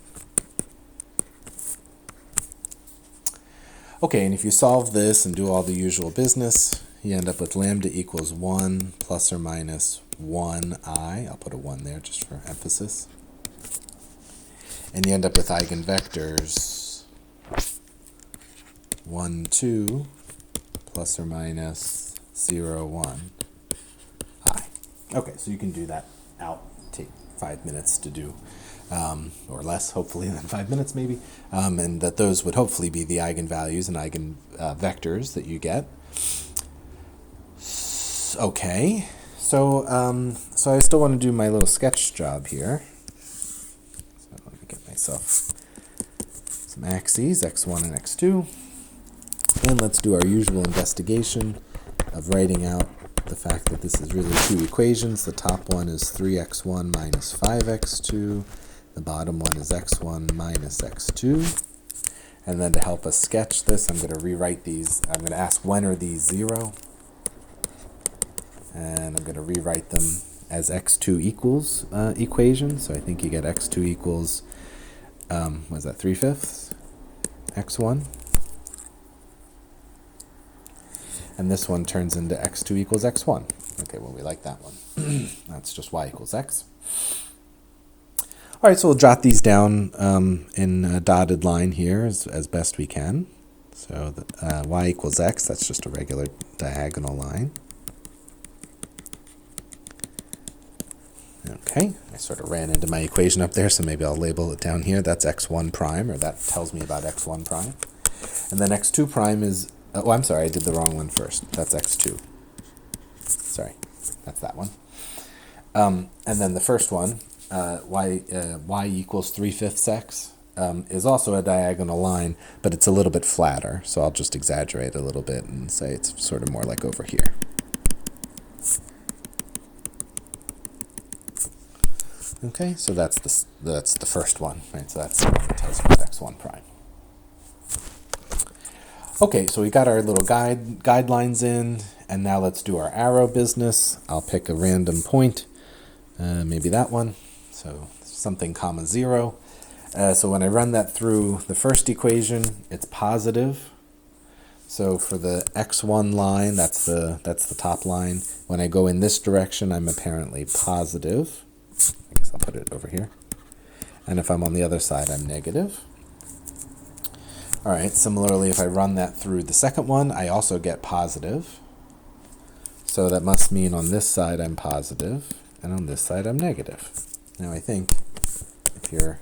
Okay, and if you solve this and do all the usual business, you end up with lambda equals 1 plus or minus 1i. I'll put a 1 there just for emphasis. And you end up with eigenvectors 1, 2 plus or minus 0, 1. Okay, so you can do that out, take 5 minutes to do, or less, hopefully, than 5 minutes maybe, and that those would hopefully be the eigenvalues and eigenvectors that you get. Okay, So I still want to do my little sketch job here. So let me get myself some axes, x1 and x2. And let's do our usual investigation of writing out the fact that this is really two equations. The top one is 3x1 minus 5x2. The bottom one is x1 minus x2. And then to help us sketch this, I'm going to rewrite these. I'm going to ask when are these 0? And I'm going to rewrite them as x2 equals equations. So I think you get x2 equals, what is that, 3/5 x1. And this one turns into x2 equals x1. Okay, well, we like that one. That's just y equals x. All right, so we'll jot these down in a dotted line here as best we can. So y equals x, that's just a regular diagonal line. Okay, I sort of ran into my equation up there, so maybe I'll label it down here. That's x1 prime, or that tells me about x1 prime. And then x2 prime is, oh, I'm sorry, I did the wrong one first. That's x2. Sorry, that's that one. And then the first one, y equals 3/5 x, is also a diagonal line, but it's a little bit flatter. So I'll just exaggerate a little bit and say it's sort of more like over here. Okay, so that's the first one, right? So that's what tells you about x1 prime. Okay, so we got our little guidelines in, and now let's do our arrow business. I'll pick a random point, maybe that one. So something comma 0. So when I run that through the first equation, it's positive. So for the x1 line, that's the top line. When I go in this direction, I'm apparently positive. I guess I'll put it over here. And if I'm on the other side, I'm negative. All right, similarly, if I run that through the second one, I also get positive. So that must mean on this side I'm positive, and on this side I'm negative. Now I think if you're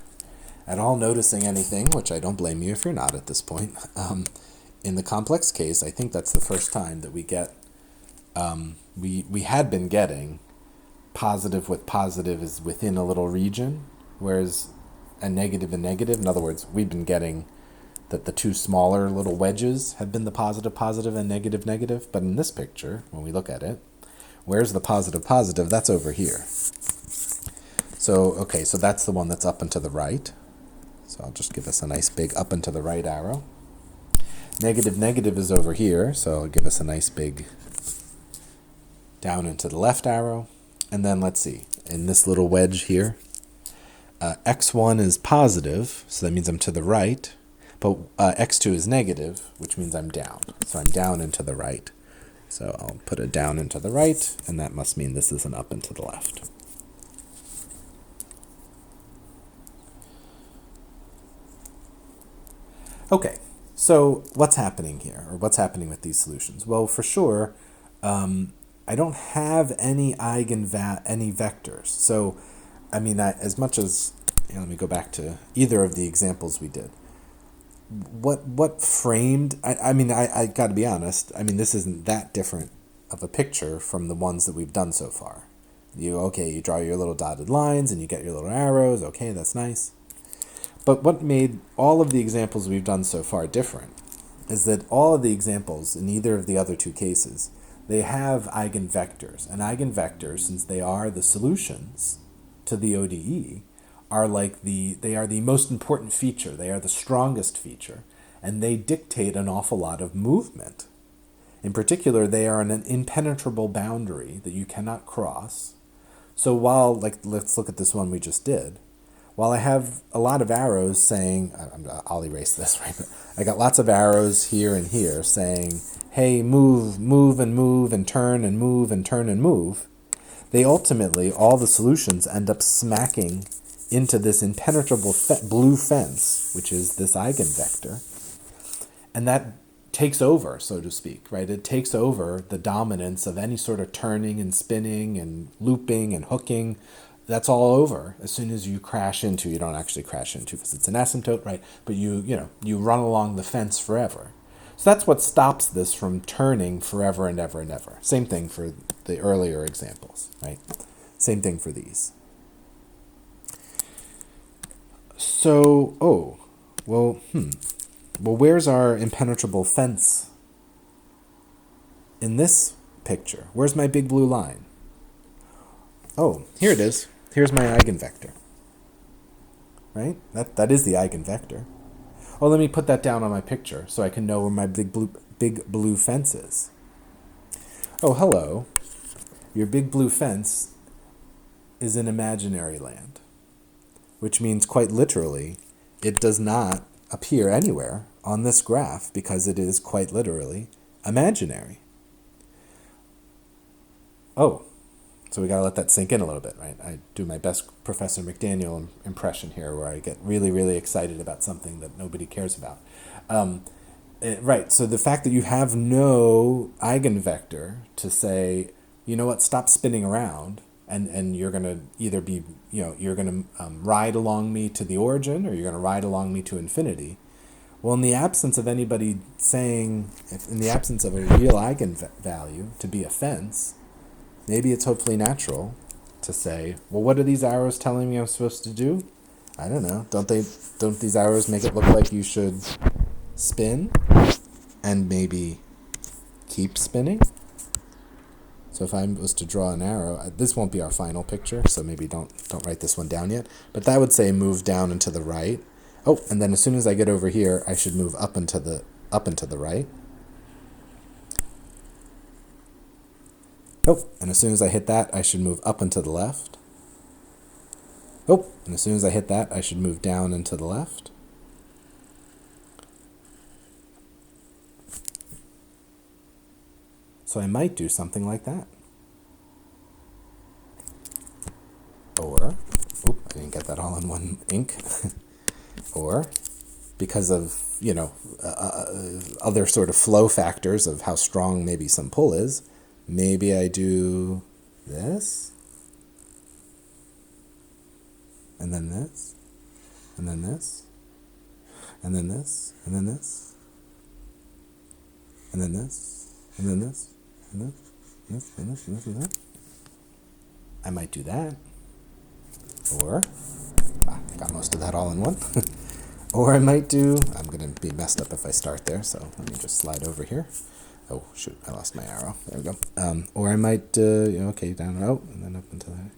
at all noticing anything, which I don't blame you if you're not at this point, in the complex case, I think that's the first time that we get, we had been getting positive with positive is within a little region, whereas a negative and negative, in other words, we've been getting that the two smaller little wedges have been the positive, positive, and negative, negative. But in this picture, when we look at it, where's the positive, positive? That's over here. So, okay, so that's the one that's up and to the right. So I'll just give us a nice big up and to the right arrow. Negative, negative is over here, so I'll give us a nice big down and to the left arrow. And then let's see, in this little wedge here, x1 is positive, so that means I'm to the right. But x2 is negative, which means I'm down. So I'm down and to the right. So I'll put a down and to the right, and that must mean this is an up and to the left. Okay, so what's happening here, or what's happening with these solutions? Well, for sure, I don't have any any vectors. So, I mean, as much as, let me go back to either of the examples we did. What framed, I got to be honest, I mean, this isn't that different of a picture from the ones that we've done so far. You draw your little dotted lines and you get your little arrows. Okay, that's nice. But what made all of the examples we've done so far different is that all of the examples in either of the other two cases, they have eigenvectors. And eigenvectors, since they are the solutions to the ODE, they are the most important feature. They are the strongest feature, and they dictate an awful lot of movement. In particular, they are an impenetrable boundary that you cannot cross. So while, let's look at this one we just did. While I have a lot of arrows saying, I'll erase this, right? But I got lots of arrows here and here saying, hey, move, move, and turn, and move, and turn, and move. They ultimately, all the solutions end up smacking into this impenetrable blue fence, which is this eigenvector. And that takes over, so to speak, right? It takes over the dominance of any sort of turning and spinning and looping and hooking. That's all over as soon as you crash into, you don't actually crash into because it's an asymptote, right? But you run along the fence forever. So that's what stops this from turning forever and ever and ever. Same thing for the earlier examples, right? Same thing for these. So, well, where's our impenetrable fence in this picture? Where's my big blue line? Oh, here it is. Here's my eigenvector. Right? That is the eigenvector. Oh, let me put that down on my picture so I can know where my big blue fence is. Oh, hello. Your big blue fence is in imaginary land, which means quite literally it does not appear anywhere on this graph because it is quite literally imaginary. Oh, so we got to let that sink in a little bit, right? I do my best Professor McDaniel impression here where I get really, really excited about something that nobody cares about. Right, so the fact that you have no eigenvector to say, you know what, stop spinning around, and you're going to either be, you're going to ride along me to the origin or you're going to ride along me to infinity. Well, in the absence of anybody saying, in the absence of a real eigenvalue to be a fence, maybe it's hopefully natural to say, well, what are these arrows telling me I'm supposed to do? I don't know. Don't these arrows make it look like you should spin and maybe keep spinning? So if I was to draw an arrow, this won't be our final picture, so maybe don't write this one down yet. But that would say move down and to the right. Oh, and then as soon as I get over here, I should move up and to the right. Oh, and as soon as I hit that, I should move up and to the left. Oh, and as soon as I hit that, I should move down and to the left. So I might do something like that. Or, I didn't get that all in one ink. Or, because of, other sort of flow factors of how strong maybe some pull is, maybe I do this, and then this, and then this, and then this, and then this, and then this, and then this, and this, and this, and this, and this, and that. I might do that. Or, I got most of that all in one. Or I might do, I'm going to be messed up if I start there, so let me just slide over here. Oh, shoot, I lost my arrow. There we go. Or I might, okay, down and out, and then up into the...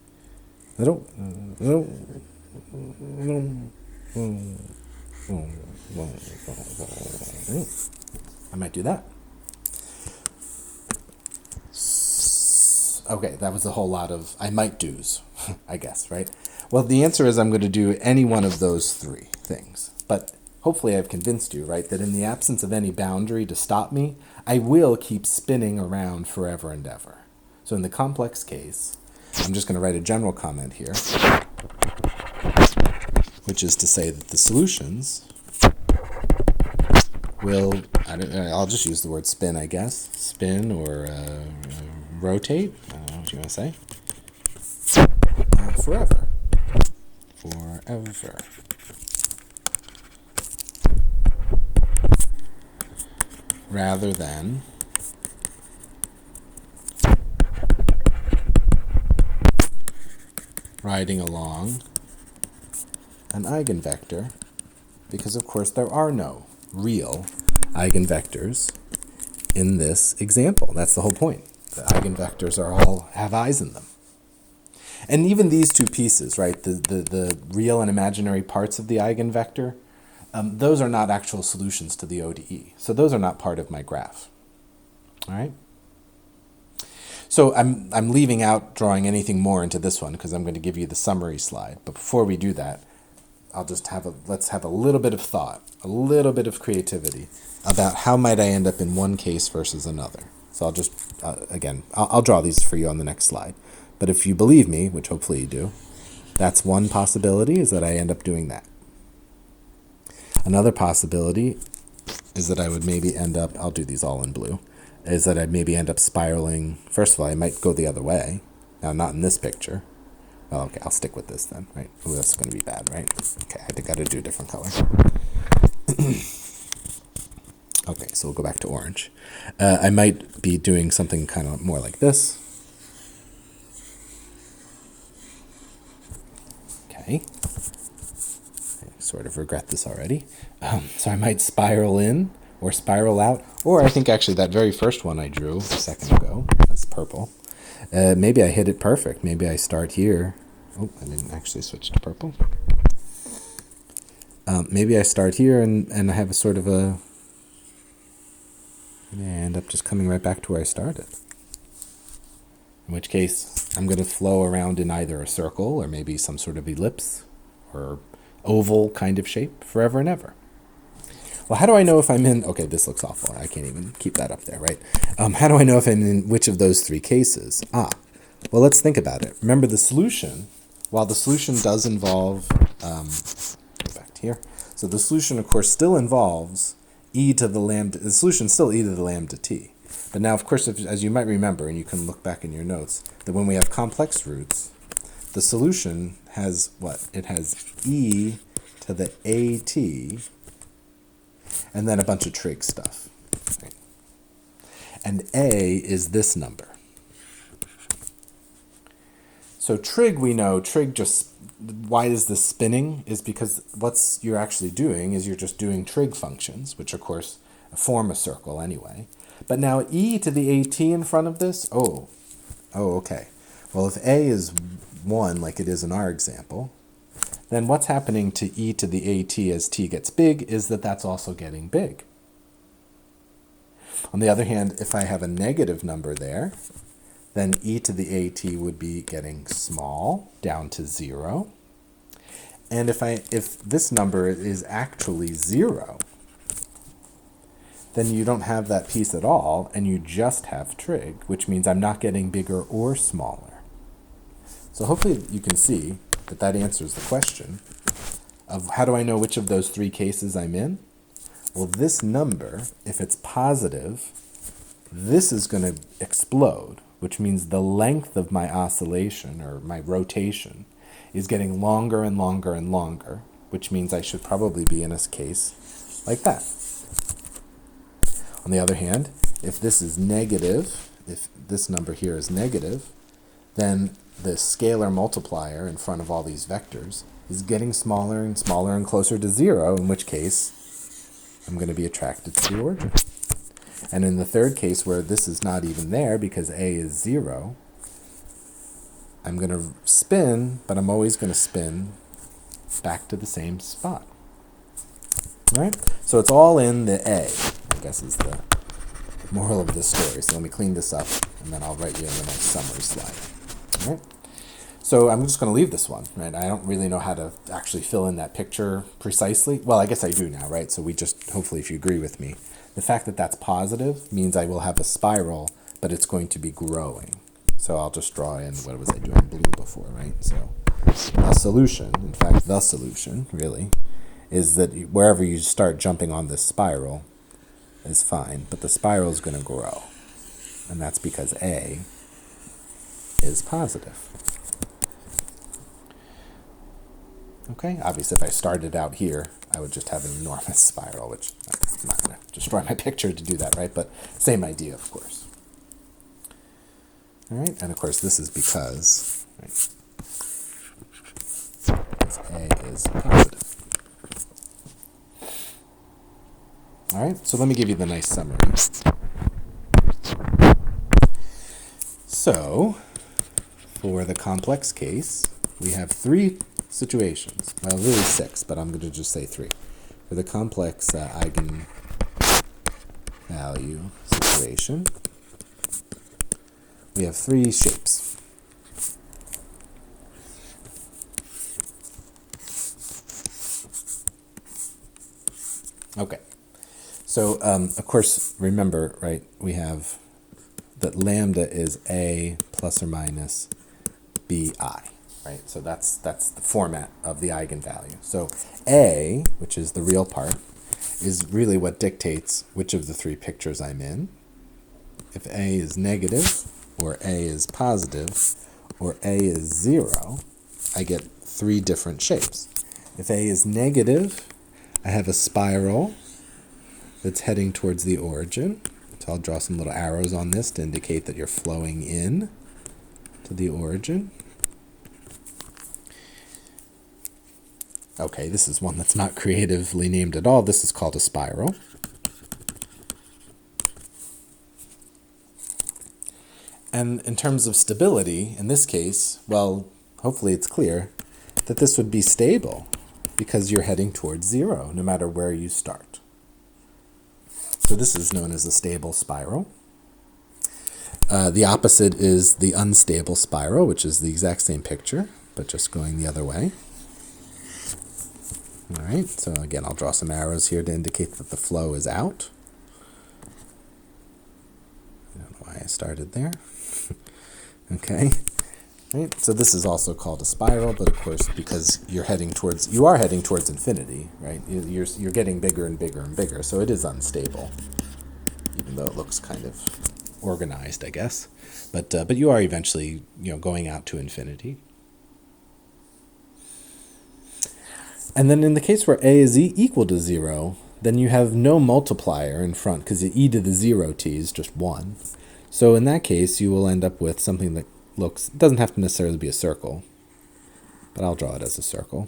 I might do that. Okay, that was a whole lot of I might do's, I guess, right? Well, the answer is I'm going to do any one of those three things. But hopefully I've convinced you, right, that in the absence of any boundary to stop me, I will keep spinning around forever and ever. So in the complex case, I'm just going to write a general comment here, which is to say that the solutions will, I'll just use the word spin, I guess. Spin or rotate, I don't know what you want to say. Forever. Forever. Rather than riding along an eigenvector, because of course there are no real eigenvectors in this example. That's the whole point. The eigenvectors have eyes in them. And even these two pieces, right, the real and imaginary parts of the eigenvector, those are not actual solutions to the ODE. So those are not part of my graph. All right? So I'm leaving out drawing anything more into this one because I'm going to give you the summary slide. But before we do that, let's have a little bit of thought, a little bit of creativity about how might I end up in one case versus another. So I'll just, again, I'll draw these for you on the next slide. But if you believe me, which hopefully you do, that's one possibility, is that I end up doing that. Another possibility is that I would maybe end up, I'll do these all in blue, is that I'd maybe end up spiraling. First of all, I might go the other way. Now, not in this picture. Well, okay, I'll stick with this then, right? Ooh, that's going to be bad, right? Okay, I got to do a different color. Okay, so we'll go back to orange. I might be doing something kind of more like this. Okay. I sort of regret this already. So I might spiral in or spiral out, or I think actually that very first one I drew a second ago, that's purple. Maybe I hit it perfect. Maybe I start here. Oh, I didn't actually switch to purple. Maybe I start here and I have a sort of a... Maybe I end up just coming right back to where I started. In which case, I'm going to flow around in either a circle or maybe some sort of ellipse or oval kind of shape forever and ever. Well, how do I know if I'm in... Okay, this looks awful. I can't even keep that up there, right? How do I know if I'm in which of those three cases? Well, let's think about it. Remember the solution, while the solution does involve... go back to here. So the solution, of course, still involves e to the lambda... The solution is still e to the lambda t. But now, of course, as you might remember, and you can look back in your notes, that when we have complex roots, the solution has what? It has e to the at, and then a bunch of trig stuff. Right? And a is this number. So trig, we know, trig just, why is this spinning? Is because what you're actually doing is you're just doing trig functions, which of course form a circle anyway. But now e to the at in front of this, okay. Well, if a is 1, like it is in our example, then what's happening to e to the at as t gets big is that that's also getting big. On the other hand, if I have a negative number there, then e to the at would be getting small, down to 0. And if this number is actually 0, then you don't have that piece at all, and you just have trig, which means I'm not getting bigger or smaller. So hopefully you can see that that answers the question of how do I know which of those three cases I'm in? Well, this number, if it's positive, this is going to explode, which means the length of my oscillation or my rotation is getting longer and longer and longer, which means I should probably be in a case like that. On the other hand, if this is negative, if this number here is negative, then the scalar multiplier in front of all these vectors is getting smaller and smaller and closer to 0, in which case I'm going to be attracted to the origin. And in the third case where this is not even there because a is 0, I'm going to spin, but I'm always going to spin back to the same spot. All right? So it's all in the A, I guess is the moral of this story. So let me clean this up, and then I'll write you in the next summary slide. All right? So I'm just going to leave this one, right? I don't really know how to actually fill in that picture precisely. Well, I guess I do now, right? So we just, hopefully if you agree with me, the fact that that's positive means I will have a spiral, but it's going to be growing. So I'll just draw in, what was I doing blue before, right? So a solution, in fact, the solution, really, is that wherever you start jumping on this spiral is fine, but the spiral is going to grow. And that's because A is positive. Okay, obviously if I started out here, I would just have an enormous spiral, which I'm not going to destroy my picture to do that, right? But same idea, of course. All right, and of course this is because, right, A is positive. All right, so let me give you the nice summary. So, for the complex case, we have 3 situations. Well, really 6, but I'm going to just say 3. For the complex eigenvalue situation, we have 3 shapes. Okay. So, of course, remember, right, we have that lambda is A plus or minus BI, right? So that's the format of the eigenvalue. So A, which is the real part, is really what dictates which of the 3 pictures I'm in. If A is negative, or A is positive, or A is 0, I get 3 different shapes. If A is negative, I have a spiral that's heading towards the origin. So I'll draw some little arrows on this to indicate that you're flowing in to the origin. Okay, this is one that's not creatively named at all. This is called a spiral. And in terms of stability, in this case, well, hopefully it's clear that this would be stable because you're heading towards zero no matter where you start. So this is known as a stable spiral. The opposite is the unstable spiral, which is the exact same picture, but just going the other way. All right, so again, I'll draw some arrows here to indicate that the flow is out. I don't know why I started there. Okay, right. So this is also called a spiral, but of course, because you are heading towards infinity, right? You're getting bigger and bigger and bigger, so it is unstable, even though it looks kind of organized, I guess. But you are eventually, going out to infinity. And then in the case where a is equal to 0, then you have no multiplier in front because the e to the 0t is just 1. So in that case, you will end up with something that doesn't have to necessarily be a circle, but I'll draw it as a circle.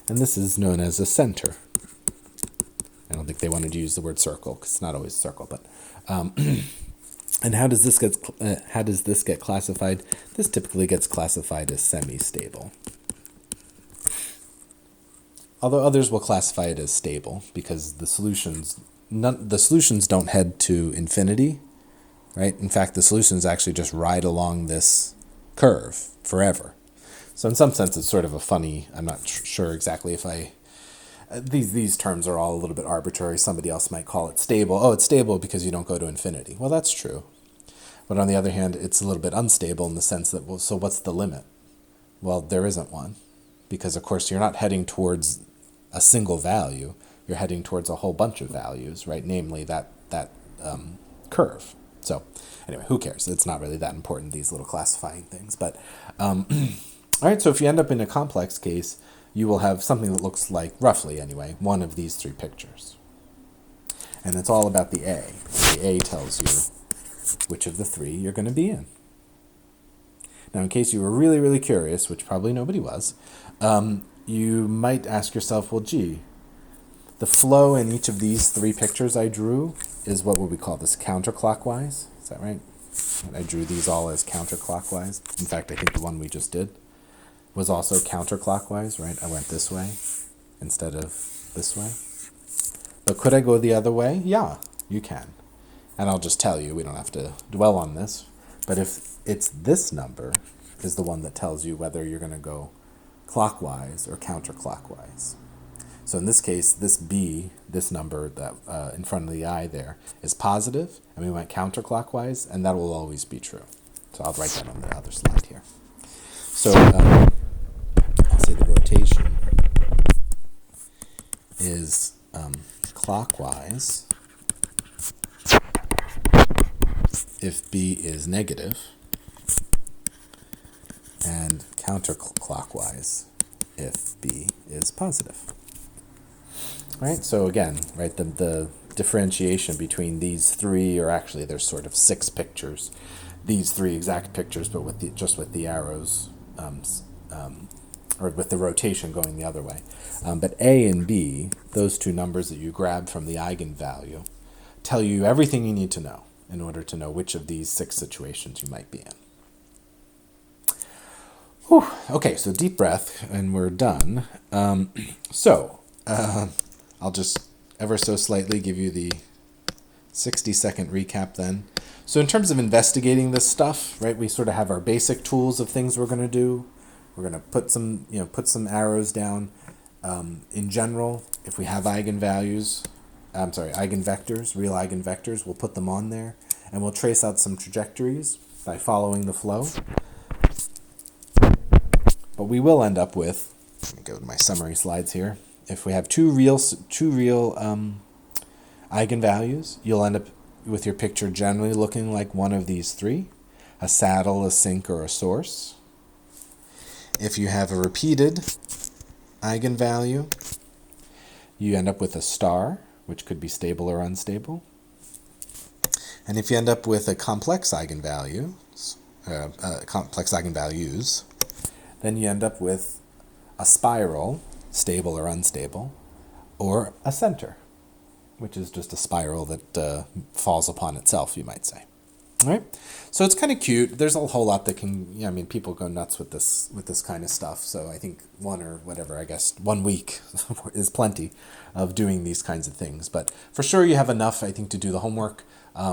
And this is known as a center. I don't think they wanted to use the word circle because it's not always a circle, but and how does this get classified? This typically gets classified as semi-stable. Although others will classify it as stable because the solutions don't head to infinity, right? In fact, the solutions actually just ride along this curve forever. So in some sense, it's sort of a funny, I'm not sure exactly if these terms are all a little bit arbitrary. Somebody else might call it stable. Oh, it's stable because you don't go to infinity. Well, that's true. But on the other hand, it's a little bit unstable in the sense that, well, so what's the limit? Well, there isn't one. Because, of course, you're not heading towards a single value. You're heading towards a whole bunch of values, right? Namely, that curve. So, anyway, who cares? It's not really that important, these little classifying things. But, all right, so if you end up in a complex case, you will have something that looks like, roughly anyway, one of these three pictures. And it's all about the A. The A tells you which of the three you're going to be in. Now, in case you were really, really curious, which probably nobody was, you might ask yourself, well, gee, the flow in each of these three pictures I drew is what would we call this, counterclockwise? Is that right? I drew these all as counterclockwise. In fact, I think the one we just did was also counterclockwise, right? I went this way instead of this way. But could I go the other way? Yeah, you can. And I'll just tell you, we don't have to dwell on this, but if it's this number is the one that tells you whether you're going to go clockwise or counterclockwise. So in this case, this B, this number that in front of the I there, is positive, and we went counterclockwise, and that will always be true. So I'll write that on the other slide here. So I'll say the rotation is clockwise if B is negative, and counterclockwise if B is positive. Right, so again, right, the differentiation between these three, or actually there's sort of 6 pictures, these 3 exact pictures, but with the arrows, or with the rotation going the other way. But A and B, those 2 numbers that you grabbed from the eigenvalue, tell you everything you need to know in order to know which of these 6 situations you might be in. Whew. Okay, so deep breath, and we're done. I'll just ever so slightly give you the 60-second recap then. So in terms of investigating this stuff, right, we sort of have our basic tools of things we're going to do. We're going to put some arrows down. In general, if we have eigenvectors, real eigenvectors, we'll put them on there, and we'll trace out some trajectories by following the flow. But we will end up with, let me go to my summary slides here. If we have two real eigenvalues, you'll end up with your picture generally looking like one of these 3, a saddle, a sink, or a source. If you have a repeated eigenvalue, you end up with a star, which could be stable or unstable. And if you end up with a complex eigenvalue, complex eigenvalues, then you end up with a spiral, stable or unstable, or a center, which is just a spiral that falls upon itself, you might say. All right, so it's kind of cute. There's a whole lot that can, I mean, people go nuts with this kind of stuff. So I think 1 week is plenty of doing these kinds of things. But for sure, you have enough, I think, to do the homework,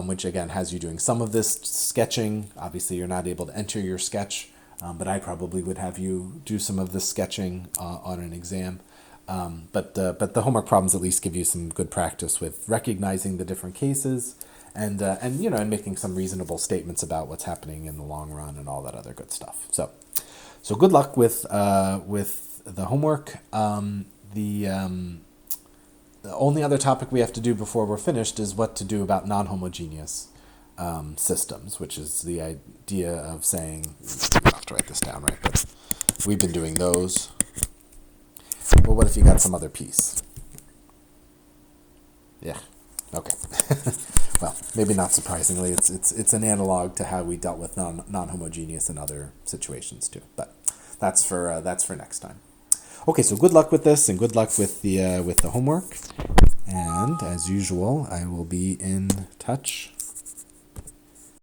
which again has you doing some of this sketching. Obviously, you're not able to enter your sketch, but I probably would have you do some of this sketching on an exam. But the homework problems at least give you some good practice with recognizing the different cases. And making some reasonable statements about what's happening in the long run and all that other good stuff. So good luck with the homework. The only other topic we have to do before we're finished is what to do about non-homogeneous systems, which is the idea of saying, I have to write this down, right? But we've been doing those. Well, what if you got some other piece? Yeah. Okay. Well, maybe not surprisingly, it's an analog to how we dealt with non-homogeneous in other situations too. But that's for next time. Okay, so good luck with this, and good luck with the homework. And as usual, I will be in touch